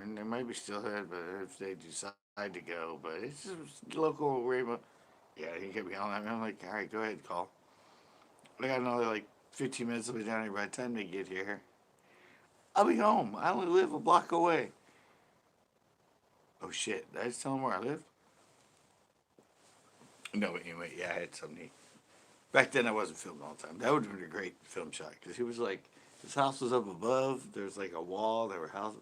And they might be steelhead, but if they decide to go, but it's just local rainbow. Yeah, he kept yelling at me. I'm like, all right, go ahead, call. I got another like 15 minutes to be down here. By the time they get here, I'll be home. I only live a block away. Oh shit! Did I just tell him where I live? No, but anyway, yeah, I had something. Back then, I wasn't filming all the time. That would have been a great film shot because he was like, his house was up above. There's like a wall. There were houses.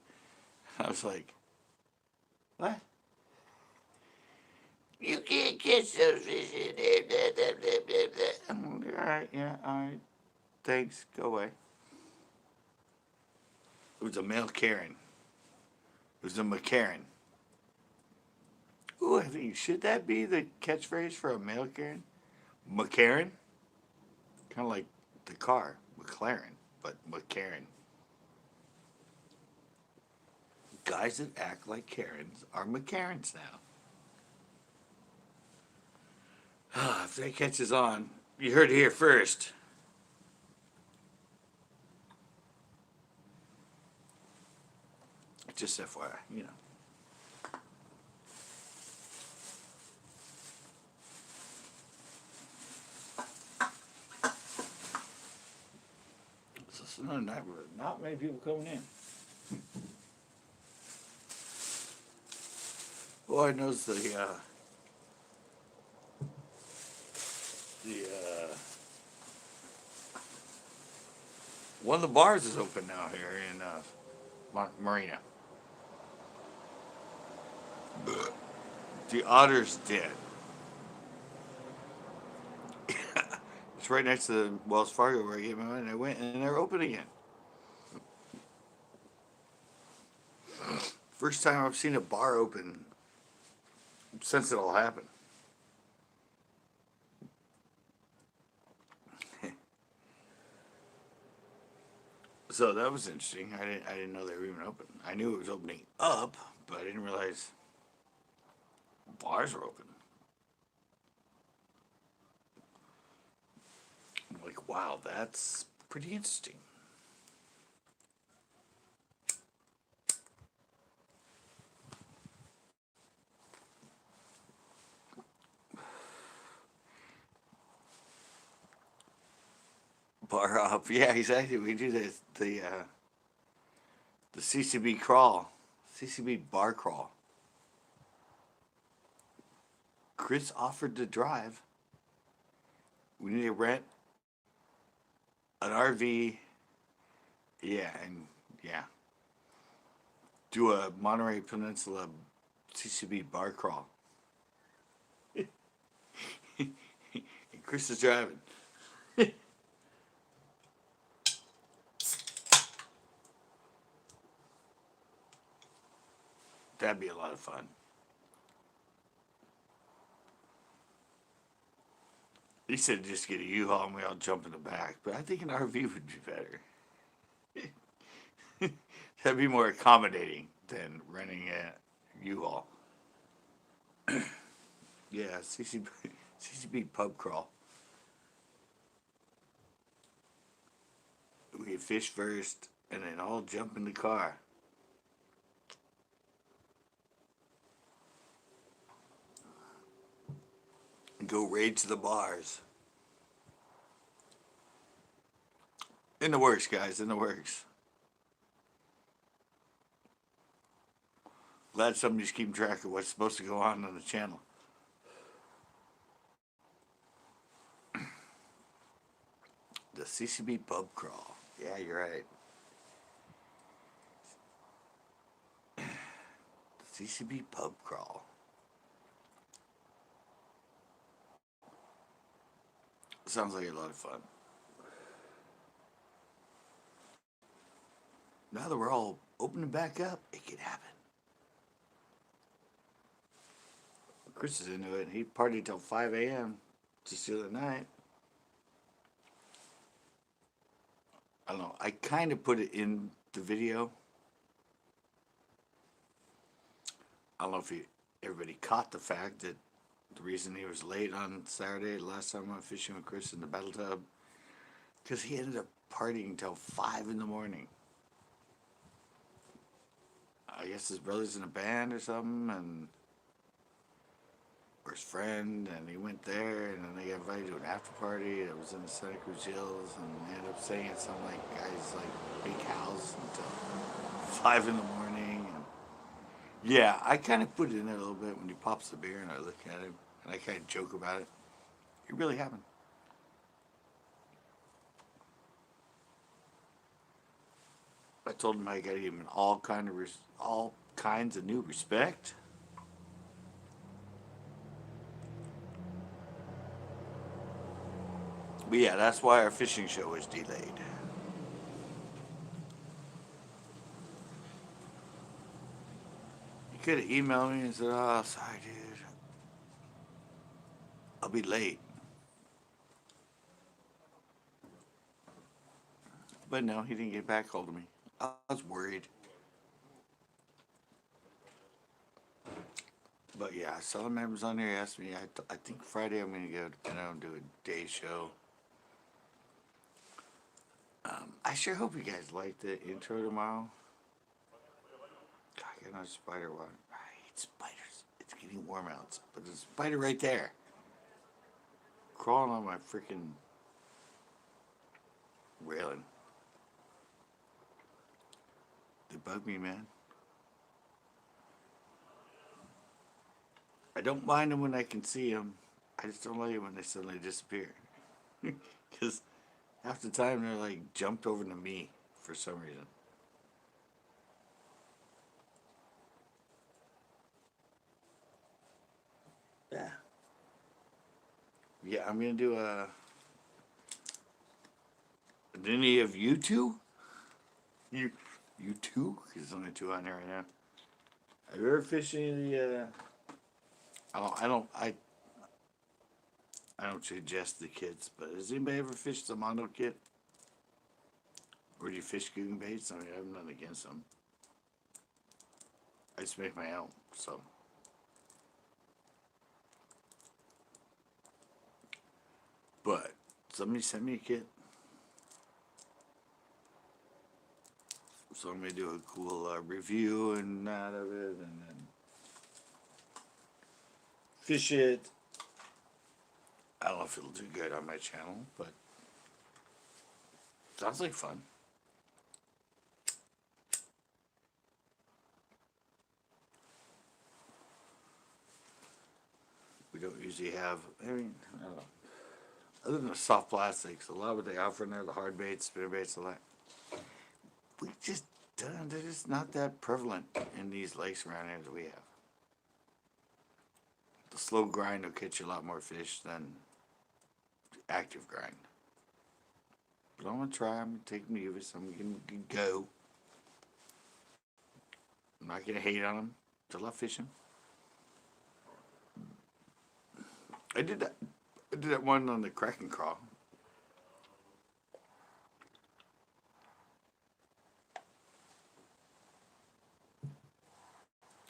I was like, what? You can't catch those fish in there. I'm like, all right, yeah, all right. Thanks. Go away. It was a male Karen. It was a McCarran. Ooh, I think, should that be the catchphrase for a male Karen? McCarran? Kind of like the car, McLaren, but McCarran. Guys that act like Karens are McCarrans now. If that catches on, you heard it here first. Just FYI, you know. It's another neighborhood. Not many people coming in. Well, I noticed the one of the bars is open now here in Marina. The Otter's dead. It's right next to the Wells Fargo where I gave my money. And I went and they're open again. First time I've seen a bar open since it all happened. So that was interesting. I didn't know they were even open. I knew it was opening up, but I didn't realize bars were open. I'm like, wow, that's pretty interesting. Bar up, yeah, exactly. We do the CCB crawl, CCB bar crawl. Chris offered to drive. We need to rent an RV. Yeah, and yeah, do a Monterey Peninsula CCB bar crawl. And Chris is driving. That'd be a lot of fun. He said just get a U-Haul and we all jump in the back, but I think an RV would be better. That'd be more accommodating than renting a U-Haul. Yeah, CCB pub crawl. We get fish first and then all jump in the car. And go raid to the bars. In the works, guys, in the works. Glad somebody's keeping track of what's supposed to go on the channel. The CCB pub crawl. Yeah, you're right. The CCB pub crawl. Sounds like a lot of fun. Now that we're all opening back up, it can happen. Chris is into it. He partied till 5 a.m. just the other night. I don't know. I kind of put it in the video. I don't know if everybody caught the fact that the reason he was late on Saturday, last time I went fishing with Chris in the battle tub, because he ended up partying till 5 in the morning. I guess his brother's in a band or something, or his friend, and he went there, and then they got invited to an after party that was in the Santa Cruz Hills, and they ended up staying at some guy's big house until 5 in the morning. And yeah, I kind of put it in there a little bit when he pops the beer and I look at him, and I kind of joke about it. It really happened. I told him I got to give him all kinds of new respect. But yeah, that's why our fishing show was delayed. He could have emailed me and said, "Oh, sorry, dude. I'll be late." But no, he didn't get back hold of me. I was worried. But yeah, some members on there asked me, I think Friday I'm going to go do a day show. I sure hope you guys like the intro tomorrow. God, I got another spider web. I hate spiders. It's getting warm out, but there's a spider right there. Crawling on my freaking railing. They bug me, man. I don't mind them when I can see them. I just don't like it when they suddenly disappear. Because half the time they're jumped over to me for some reason. Yeah. Yeah, I'm going to do a... Did any of you two? You two? Because there's only two on there right now. Have you ever fished any of the... I don't suggest the kids, but has anybody ever fished the Mondo kit? Or do you fish googan baits? I mean, I have nothing against them. I just make my own, so. But somebody sent me a kit. So I'm going to do a cool review and that of it, and then fish it. I don't know if it'll do good on my channel, but sounds like fun. We don't usually have, I don't know. Other than the soft plastics, a lot of what they offer in there, the hard baits, spinner baits, all that. They're just not that prevalent in these lakes around here that we have. The slow grind will catch you a lot more fish than active grind. But I'm gonna try. I'm gonna take them to Uvis. I'm gonna go. I'm not gonna hate on them till I fish them. I did that. I did that one on the Kraken crawl.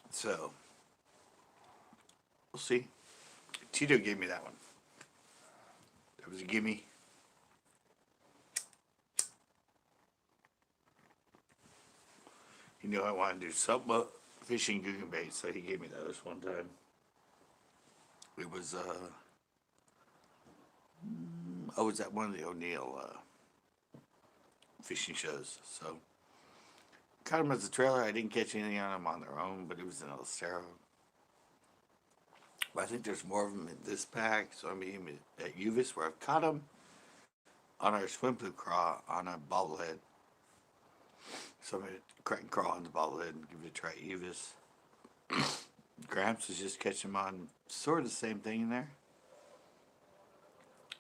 So we'll see. Tito gave me that one. That was a gimme. He knew I wanted to do something about fishing Googan bait, so he gave me those one time. It was I was at one of the O'Neill fishing shows, so caught them as a trailer. I didn't catch anything on them on their own, but it was in El Cerro. But I think there's more of them in this pack, so I mean at Uvis where I've caught them on our swim blue craw on a bobblehead. So I'm going to crack and crawl on the bobblehead and give it a try at Uvis. Gramps was just catching them on sort of the same thing in there.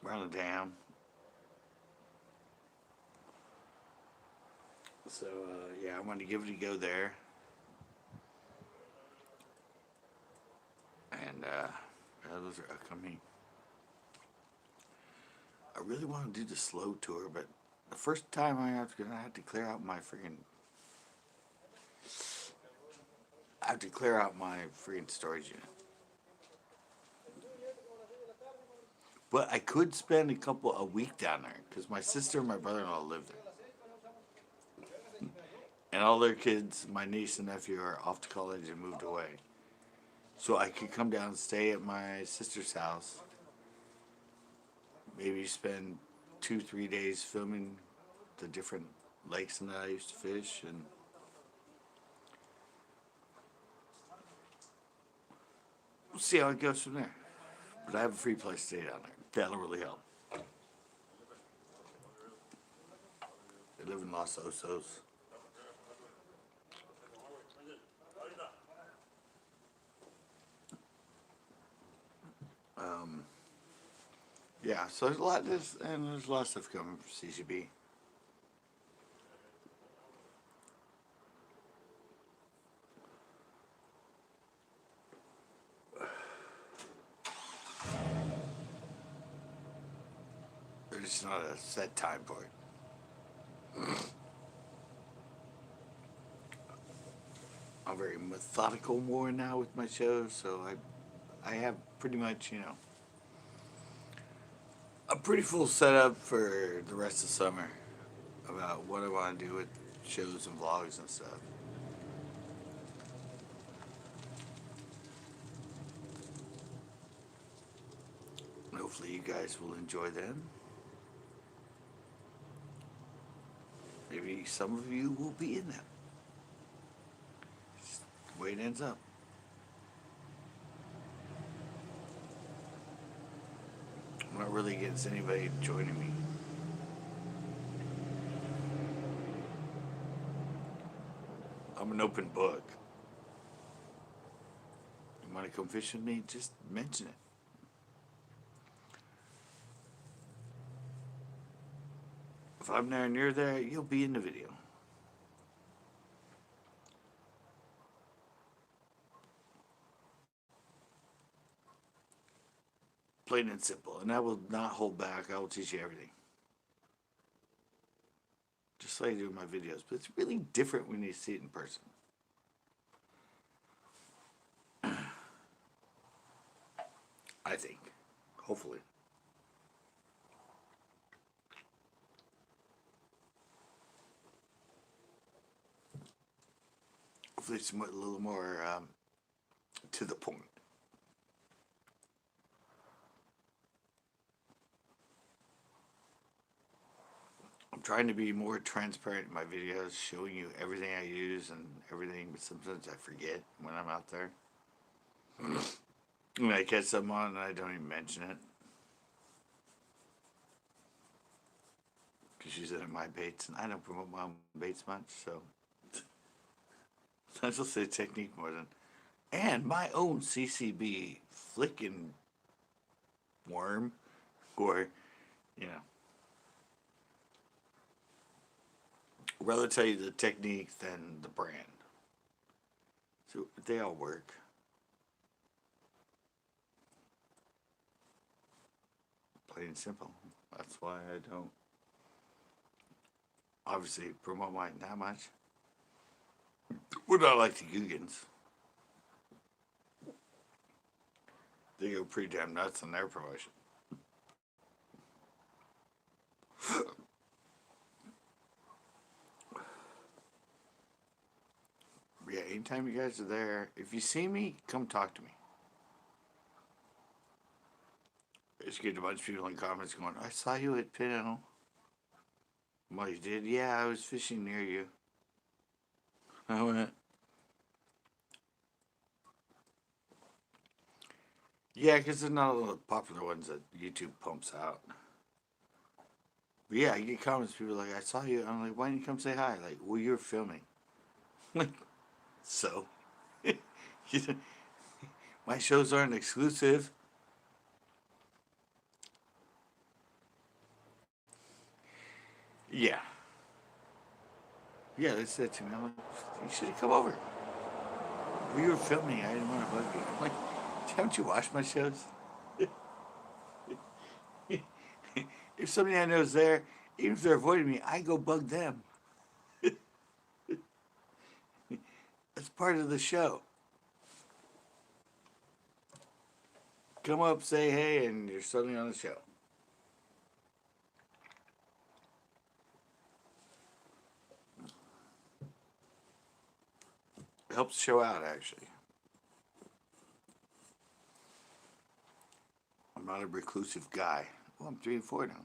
Around the dam. So, yeah, I wanted to give it a go there. And, those are upcoming. I really want to do the slow tour, but the first time I have to clear out my freaking. I have to clear out my freaking storage unit. But I could spend a week down there because my sister and my brother-in-law live there, and all their kids, my niece and nephew, are off to college and moved away. So I could come down and stay at my sister's house. Maybe spend 2-3 days filming the different lakes that I used to fish, and we'll see how it goes from there. But I have a free place to stay down there. That'll really help. They live in Los Osos. Yeah, so there's a lot of this, and there's a lot of stuff coming from CCB. There's not a set time for it. I'm very methodical more now with my shows, so I have pretty much, a pretty full setup for the rest of summer about what I want to do with shows and vlogs and stuff. And hopefully you guys will enjoy them. Maybe some of you will be in them. Just the way it ends up. I'm not really against anybody joining me. I'm an open book. You want to come fish with me? Just mention it. If I'm there and you're there, you'll be in the video. Plain and simple. And I will not hold back. I will teach you everything. Just like I do in my videos. But it's really different when you see it in person. I think. Hopefully. Hopefully it's a little more to the point. I'm trying to be more transparent in my videos, showing you everything I use and everything, but sometimes I forget when I'm out there. When I catch something on and I don't even mention it. Because she's in my baits, and I don't promote my own baits much, so I just say technique more than. And my own CCB flicking worm, or You know, I'd rather tell you the technique than the brand. So they all work. Plain and simple. That's why I don't obviously promote mine that much. We're not like the Googans. They go pretty damn nuts on their promotion. Yeah, anytime you guys are there, if you see me, come talk to me. I just get a bunch of people in the comments going, I saw you at Pinot. Well, you did? Yeah, I was fishing near you. I went, yeah, because they're not all the popular ones that YouTube pumps out. But yeah, I get comments, people like, I saw you. I'm like, why didn't you come say hi? Like, well, you're filming. Like, so? My shows aren't exclusive. Yeah. Yeah, they said to me, I'm like, you should have come over. We were filming. I didn't want to bug you. I'm like, haven't you watched my shows? If somebody I know is there, even if they're avoiding me, I go bug them. That's part of the show. Come up, say hey, and you're suddenly on the show. It helps the show out, actually. I'm not a reclusive guy. Well, I'm 3 and 4 now.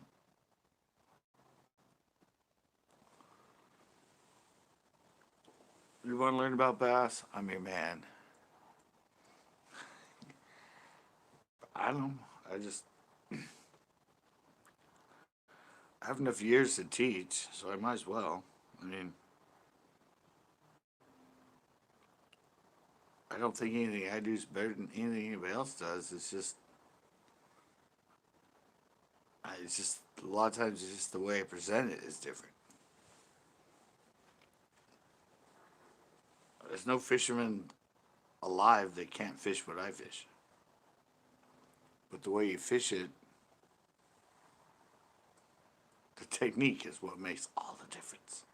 You want to learn about bass? I'm your man. I don't know. I just I have enough years to teach, so I might as well. I mean, I don't think anything I do is better than anything anybody else does. It's just a lot of times it's just the way I present it is different. There's no fisherman alive that can't fish what I fish. But the way you fish it, the technique is what makes all the difference.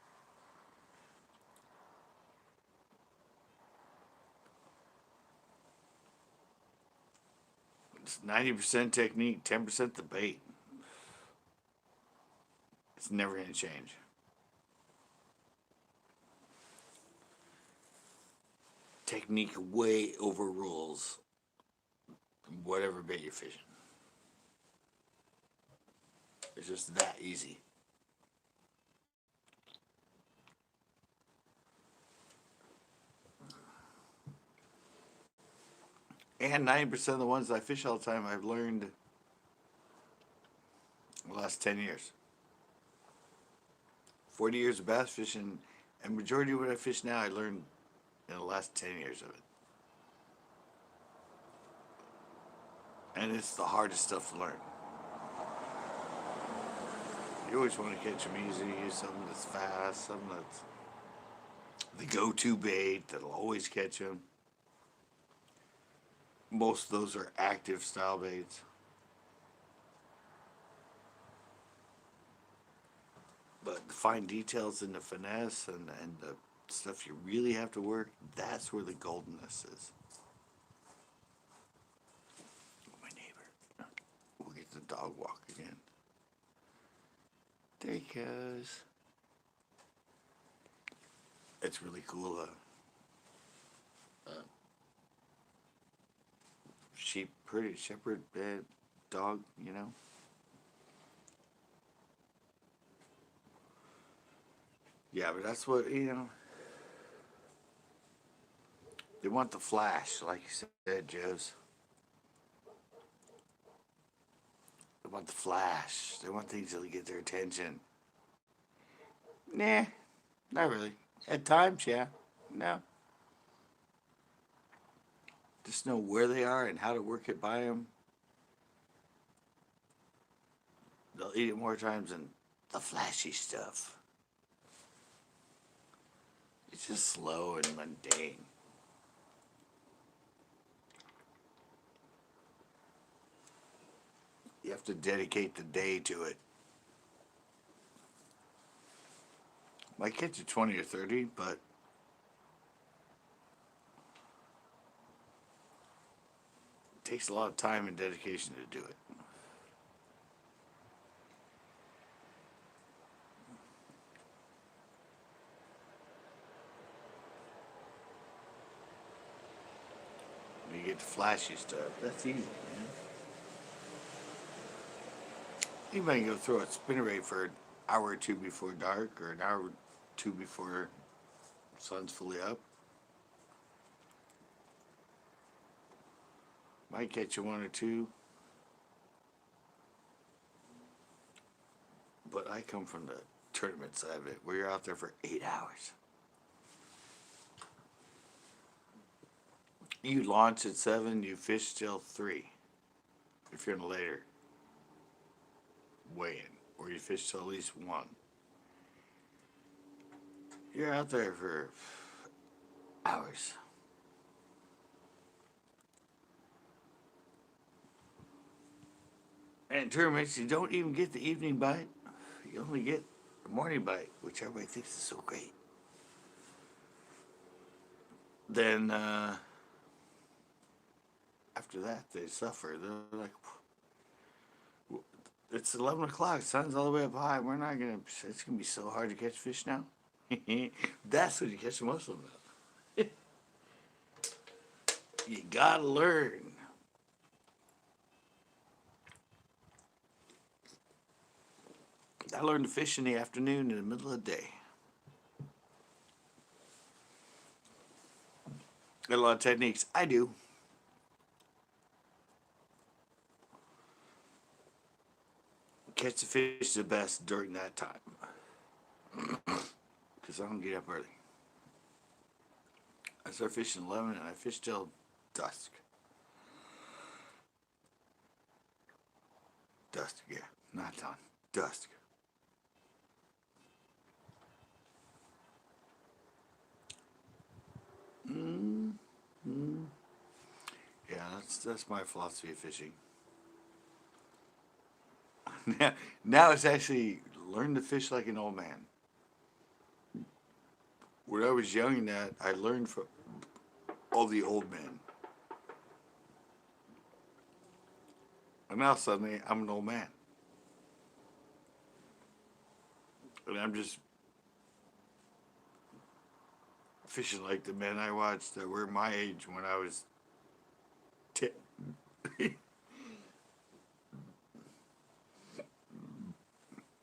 It's 90% technique, 10% the bait. It's never going to change. Technique way overrules whatever bait you're fishing. It's just that easy. And 90% of the ones I fish all the time, I've learned in the last 10 years. 40 years of bass fishing, and majority of what I fish now, I learned in the last 10 years of it. And it's the hardest stuff to learn. You always want to catch them easy, use something that's fast, something that's the go-to bait that'll always catch them. Most of those are active style baits. But the fine details and the finesse and the stuff you really have to work, that's where the goldenness is. Oh, my neighbor. We'll get the dog walk again. There he goes. It's really cool. Sheep, pretty shepherd dog, you know. Yeah, but that's what, you know. They want the flash, like you said, Joe's. They want the flash. They want things that'll get their attention. Nah, not really. At times, yeah. No. Just know where they are and how to work it by them. They'll eat it more times than the flashy stuff. It's just slow and mundane. You have to dedicate the day to it. Might get you 20 or 30, but it takes a lot of time and dedication to do it. When you get the flashy stuff, that's easy, man. You might go throw a spinnerbait for an hour or two before dark, or an hour or two before sun's fully up. Might catch you one or two. But I come from the tournament side of it, where you're out there for 8 hours. You launch at 7, you fish till 3. If you're in a later weigh-in, or you fish till at least 1. You're out there for hours. And tournaments, you don't even get the evening bite. You only get the morning bite, which everybody thinks is so great. Then after that, they suffer. They're like, it's 11 o'clock, sun's all the way up high. We're not gonna. It's gonna be so hard to catch fish now. That's when you catch most of them. You gotta learn. I learned to fish in the afternoon in the middle of the day. Got a lot of techniques. I do. Catch the fish the best during that time. Because I don't get up early. I start fishing 11 and I fish till dusk. Dusk, yeah. Not dawn. Dusk. Yeah, that's my philosophy of fishing. Now it's actually learn to fish like an old man. When I was young in that, I learned from all the old men. And now suddenly I'm an old man. And I'm just fishing like the men I watched that were my age when I was 10.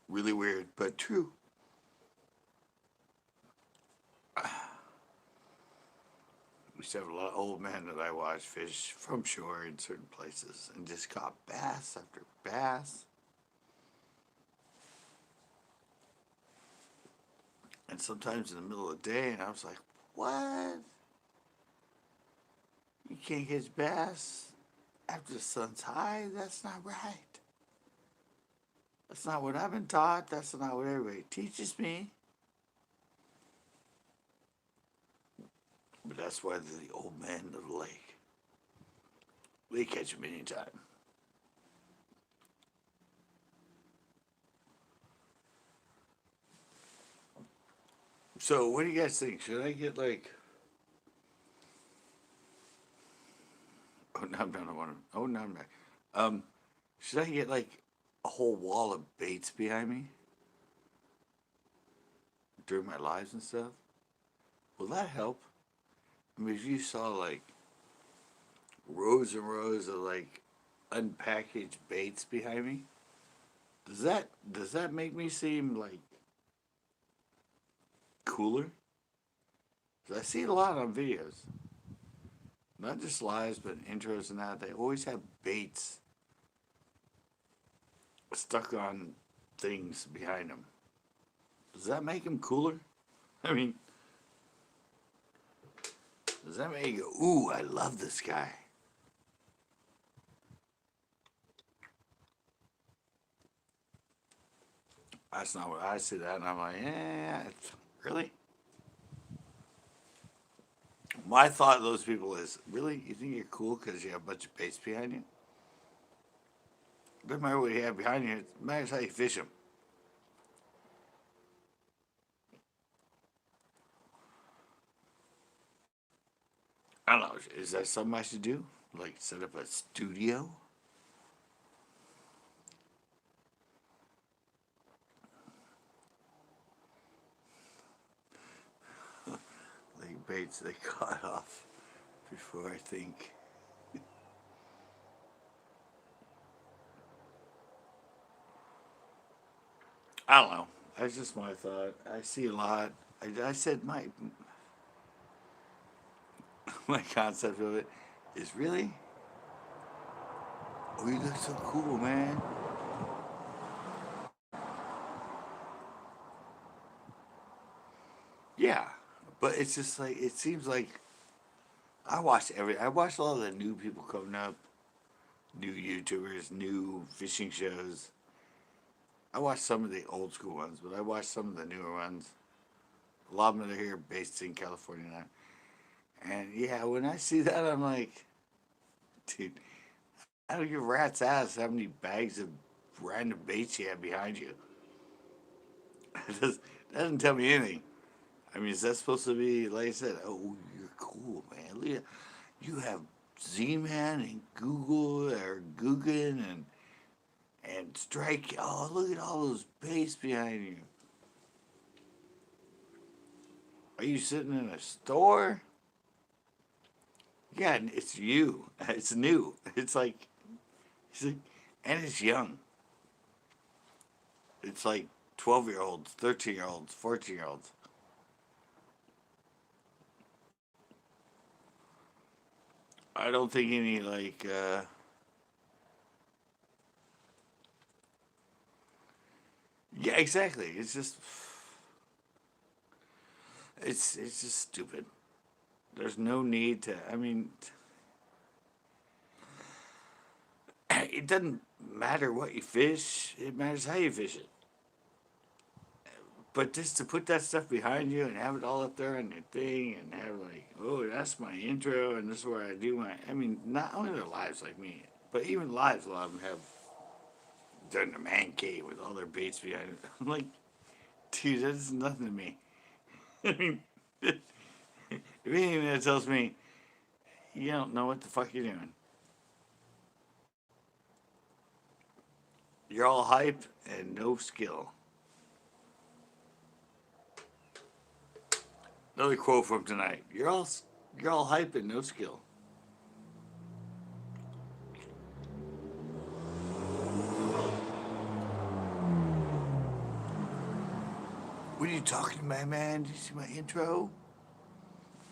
Really weird, but true. We used to have a lot of old men that I watched fish from shore in certain places and just caught bass after bass. And sometimes in the middle of the day, and I was like, what? You can't catch bass after the sun's high? That's not right. That's not what I've been taught. That's not what everybody teaches me. But that's why they're the old men of the lake. They catch them anytime. So, what do you guys think? Should I get like? Oh no, I'm not. Oh no, I'm not. Should I get like a whole wall of baits behind me during my lives and stuff? Will that help? I mean, if you saw like rows and rows of like unpackaged baits behind me, does that make me seem like cooler? 'Cause I see it a lot on videos, not just lives, but intros and that. They always have baits stuck on things behind them. Does that make them cooler? I mean, does that make you go, ooh, I love this guy? That's not what I see that, and I'm like, yeah, really? My thought of those people is, really, you think you're cool because you have a bunch of baits behind you? Doesn't matter what you have behind you. It matters how you fish them. I don't know. Is that something I should do? Like set up a studio? Like baits they caught off before I think. I don't know. That's just my thought. I see a lot. I said my concept of it is really, oh, you look so cool, man. Yeah, but it's just like it seems like I watched a lot of the new people coming up, new YouTubers, new fishing shows. I watched some of the old school ones, but I watched some of the newer ones. A lot of them are here based in California now. And yeah, when I see that, I'm like, dude, I don't give a rat's ass how many bags of random baits you have behind you. That doesn't tell me anything. I mean, is that supposed to be, like I said, oh, you're cool, man. Look at, you have Z-Man and Google or Guggen and Strike. Oh, look at all those baits behind you. Are you sitting in a store? Yeah, it's you. It's new. It's like, and it's young. It's like 12-year-olds, 13-year-olds, 14-year-olds. I don't think any like yeah, exactly. It's just stupid. There's no need to. I mean, it doesn't matter what you fish. It matters how you fish it. But just to put that stuff behind you and have it all up there on your thing and have like, oh, that's my intro and this is where I do my. I mean, not only their lives like me, but even lives. A lot of them have done a man cave with all their baits behind it. I'm like, dude, that's nothing to me. I mean, if anything, that tells me you don't know what the fuck you're doing. You're all hype and no skill. Another quote from tonight. You're all hype and no skill. What are you talking about, man? Did you see my intro?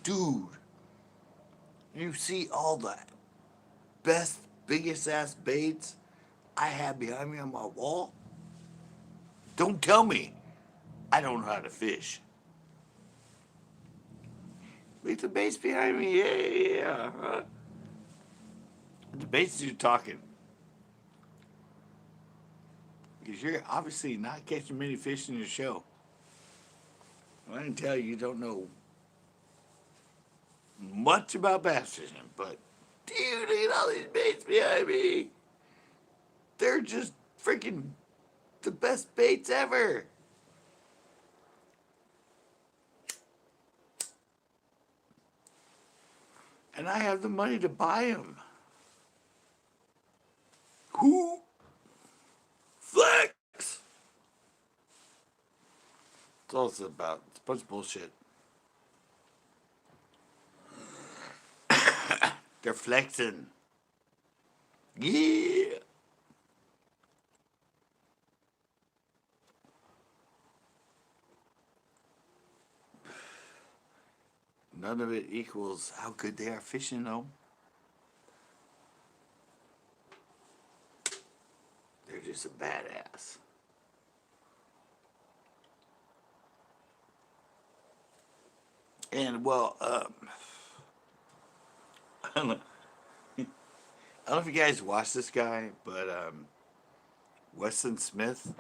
Dude, you see all the best, biggest ass baits I have behind me on my wall? Don't tell me I don't know how to fish. Leave the baits behind me. Yeah, yeah, yeah. The baits you're talking. Because you're obviously not catching many fish in your show. Well, I can tell you don't know much about bass fishing, but dude, look at all these baits behind me. They're just freaking the best baits ever. And I have the money to buy them. Who? Flex! That's all it's about. It's a bunch of bullshit. They're flexing. Yeah. None of it equals how good they are fishing, though. They're just a badass. And well, I don't know. I don't know if you guys watch this guy, but Weston Smith.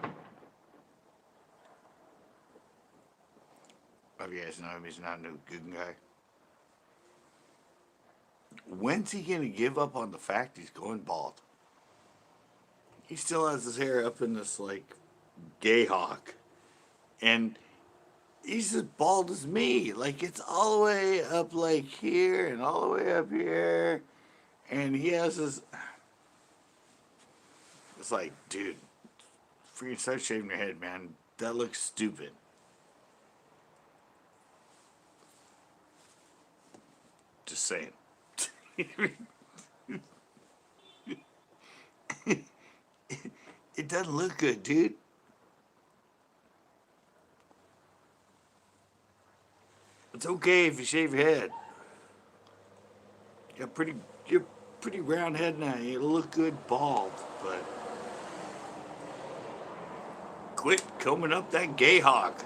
Oh, you guys know him. He's not no good guy. When's he gonna give up on the fact he's going bald? He still has his hair up in this like gay hawk, and he's as bald as me. Like it's all the way up like here and all the way up here, and he has this. It's like, dude, freaking start shaving your head, man. That looks stupid. Just saying. It doesn't look good, dude. It's okay if you shave your head. You're pretty, you're pretty round head now. You look good bald, but quit combing up that gay hawk.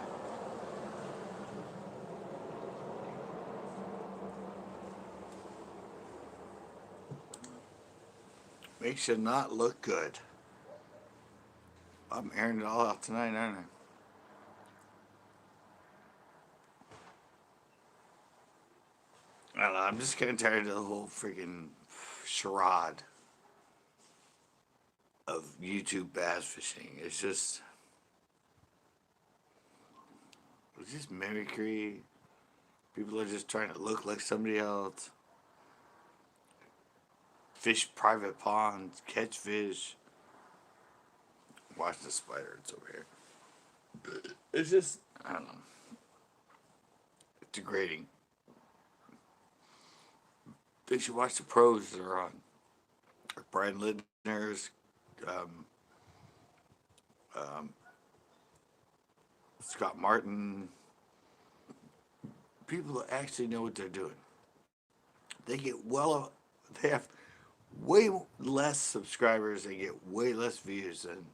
Makes you not look good. I'm airing it all out tonight, aren't I? I don't know, I'm just kind of tired of the whole freaking charade of YouTube bass fishing. It's just mimicry. People are just trying to look like somebody else. Fish private ponds, catch fish. Watch the spider, it's over here. It's just, I don't know. It's degrading. They should watch the pros that are on. Like Brian Lindner's, um, um, Scott Martin. People that actually know what they're doing. They get they have way less subscribers. They get way less views than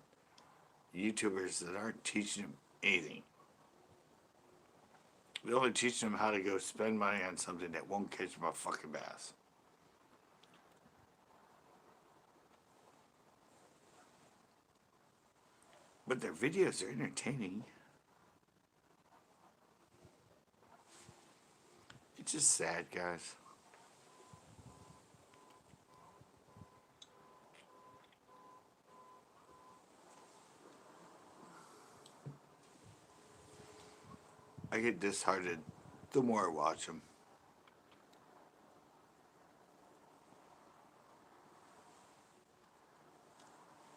YouTubers that aren't teaching them anything. They're only teaching them how to go spend money on something that won't catch them a fucking bass. But their videos are entertaining. It's just sad, guys. I get disheartened the more I watch them.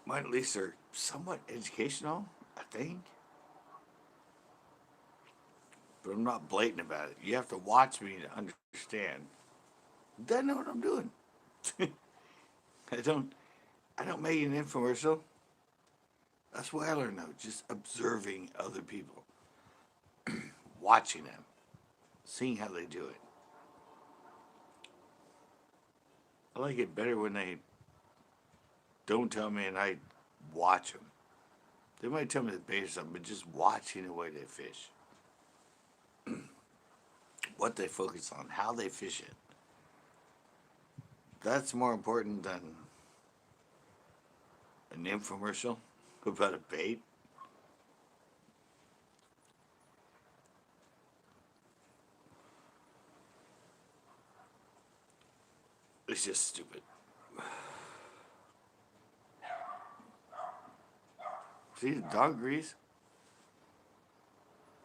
Mine at least are somewhat educational, I think. But I'm not blatant about it. You have to watch me to understand. Then I know what I'm doing. I don't I don't make an infomercial. That's why I learn though, just observing other people, watching them, seeing how they do it. I like it better when they don't tell me and I watch them. They might tell me the bait or something, but just watching the way they fish, what they focus on, how they fish it. That's more important than an infomercial about a bait. It's just stupid. See, the dog agrees.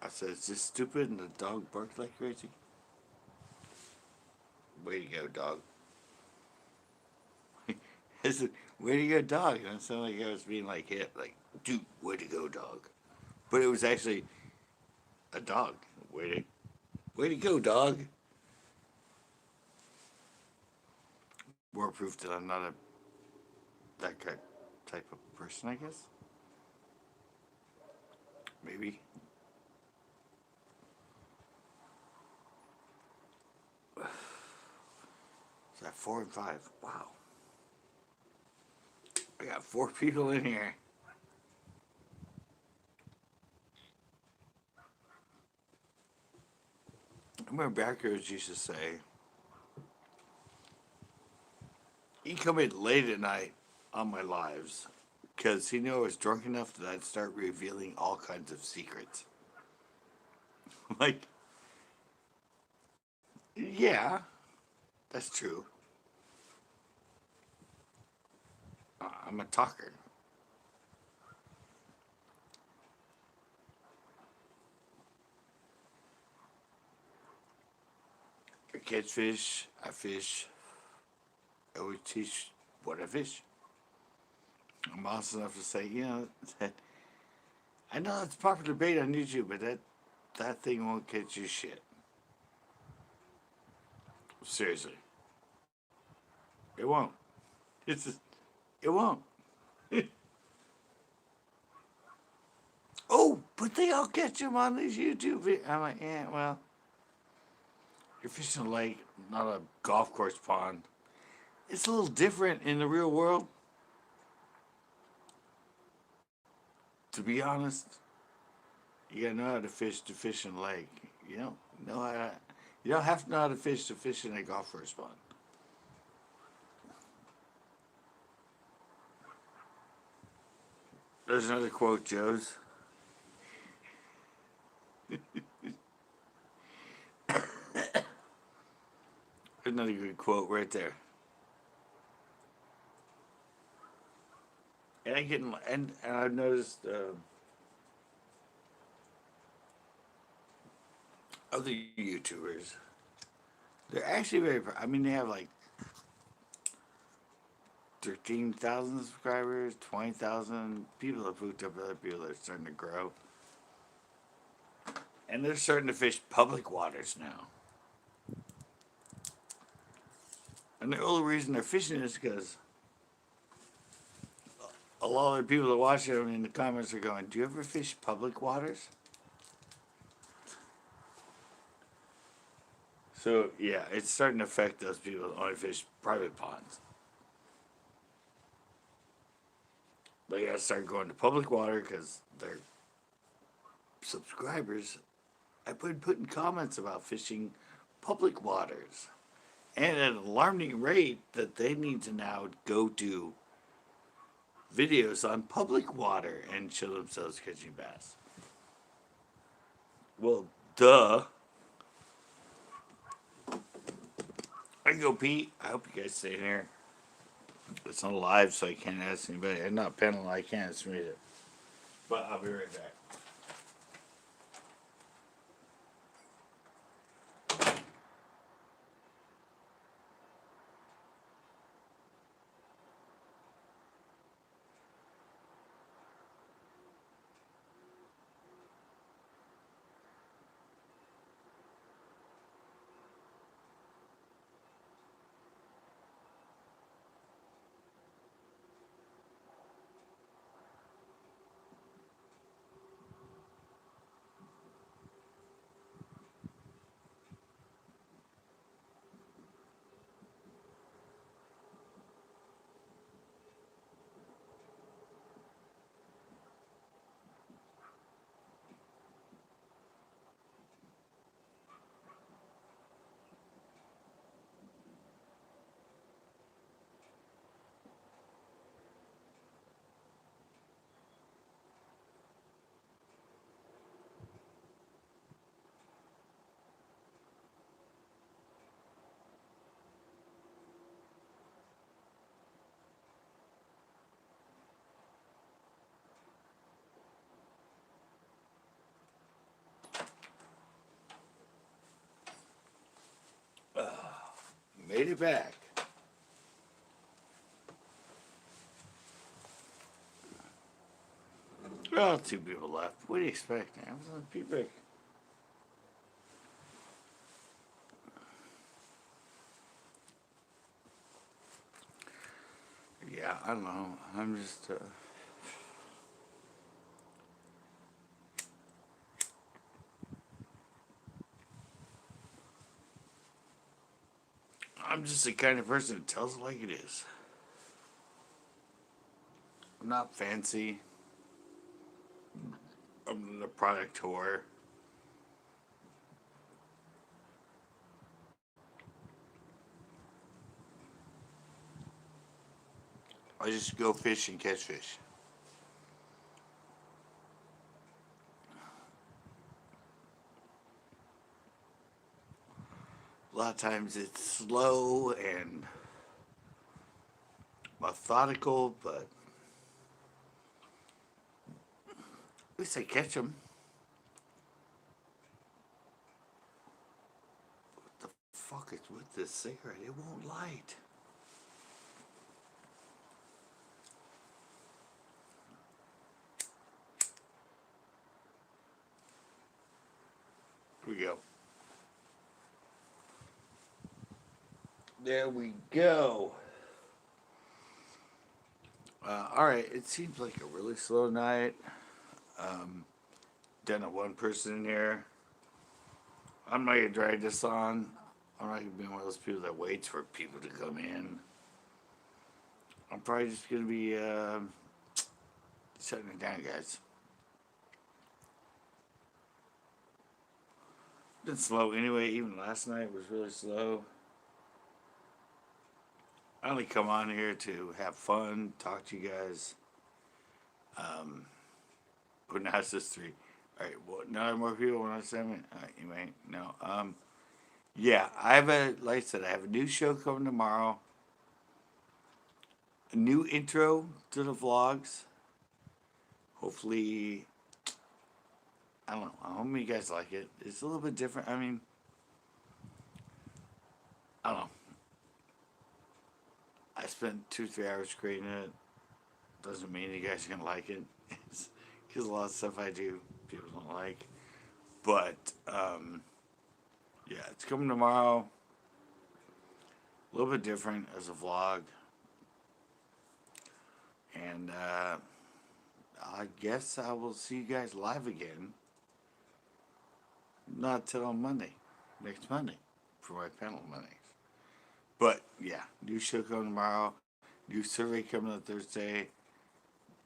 I said it's just stupid and the dog barks like crazy. Way to go, dog. I said, way to go, dog. And it sounded like I was being like hit, like, dude, way to go, dog. But it was actually a dog. Way to go, dog. More proof that I'm not that type of person, I guess. Maybe. Is that 4 and 5? Wow. I got 4 people in here. I remember backers used to say, he'd come in late at night on my lives because he knew I was drunk enough that I'd start revealing all kinds of secrets. Like, Yeah, that's true. I'm a talker. I catch fish. I fish. I always teach what I fish. I'm honest enough to say, that I know it's popular bait on YouTube, but that thing won't catch you shit. Seriously, it won't. It's just, it won't. Oh, but they all catch them on these YouTube videos. I'm like, yeah, well, you're fishing a lake, not a golf course pond. It's a little different in the real world. To be honest, you gotta know how to fish in a lake. You don't know how to, you don't have to know how to fish in a golf course pond. There's another quote, Joe's. There's another good quote right there. And I get and I've noticed other YouTubers. They're actually very. I mean, they have like 13,000 subscribers, 20,000 people have hooked up with other people that are starting to grow, and they're starting to fish public waters now. And the only reason they're fishing is because a lot of the people that watch them in the comments are going, "Do you ever fish public waters?" So yeah, it's starting to affect those people that only fish private ponds. They gotta start going to public water because their subscribers have been putting comments about fishing public waters, and at an alarming rate that they need to now go to videos on public water and show themselves catching bass. Well, duh. I can go Pete. I hope you guys stay in here. It's not live, so I can't ask anybody. I'm not penal. I can't submit it. But I'll be right back. Made it back. Well, two people left. What do you expect, man? People. Yeah, I don't know. I'm just. I'm just the kind of person that tells it like it is. I'm not fancy. I'm the product whore. I just go fish and catch fish. A lot of times it's slow and methodical, but at least I catch them. What the fuck is with this cigarette? It won't light. Here we go. There we go. Alright, it seems like a really slow night. Done a one person in here. I'm not gonna drag this on. I'm not gonna be one of those people that waits for people to come in. I'm probably just gonna be shutting it down, guys. Been slow anyway. Even last night was really slow. I only come on here to have fun, talk to you guys. But now it's just three. All right. Well, now more people want to send me. Anyway, no. Yeah, I have like I said, I have a new show coming tomorrow. A new intro to the vlogs. Hopefully, I don't know. I hope you guys like it. It's a little bit different. I mean, I don't know. I spent 2-3 hours creating it. Doesn't mean you guys are gonna like it. Because a lot of stuff I do, people don't like. But yeah, it's coming tomorrow. A little bit different as a vlog. And I guess I will see you guys live again. Not till Monday. Next Monday. For my panel Mondays. But yeah, new show coming tomorrow. New survey coming on Thursday.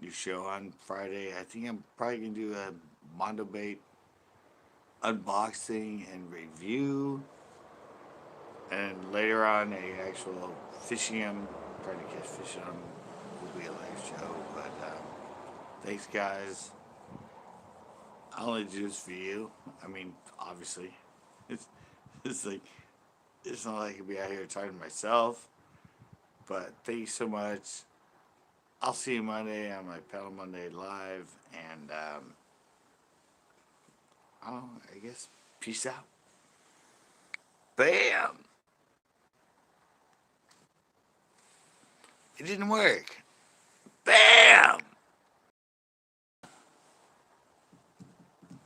New show on Friday. I think I'm probably going to do a Mondo Bait unboxing and review. And later on, a actual fishing. I'm trying to catch fish on. Will be a live show. But thanks, guys. I only do this for you. I mean, obviously, it's like it's not like I can be out here talking to myself. But thank you so much. I'll see you Monday on my Panel Monday Live, and I don't know, I guess peace out. Bam! It didn't work.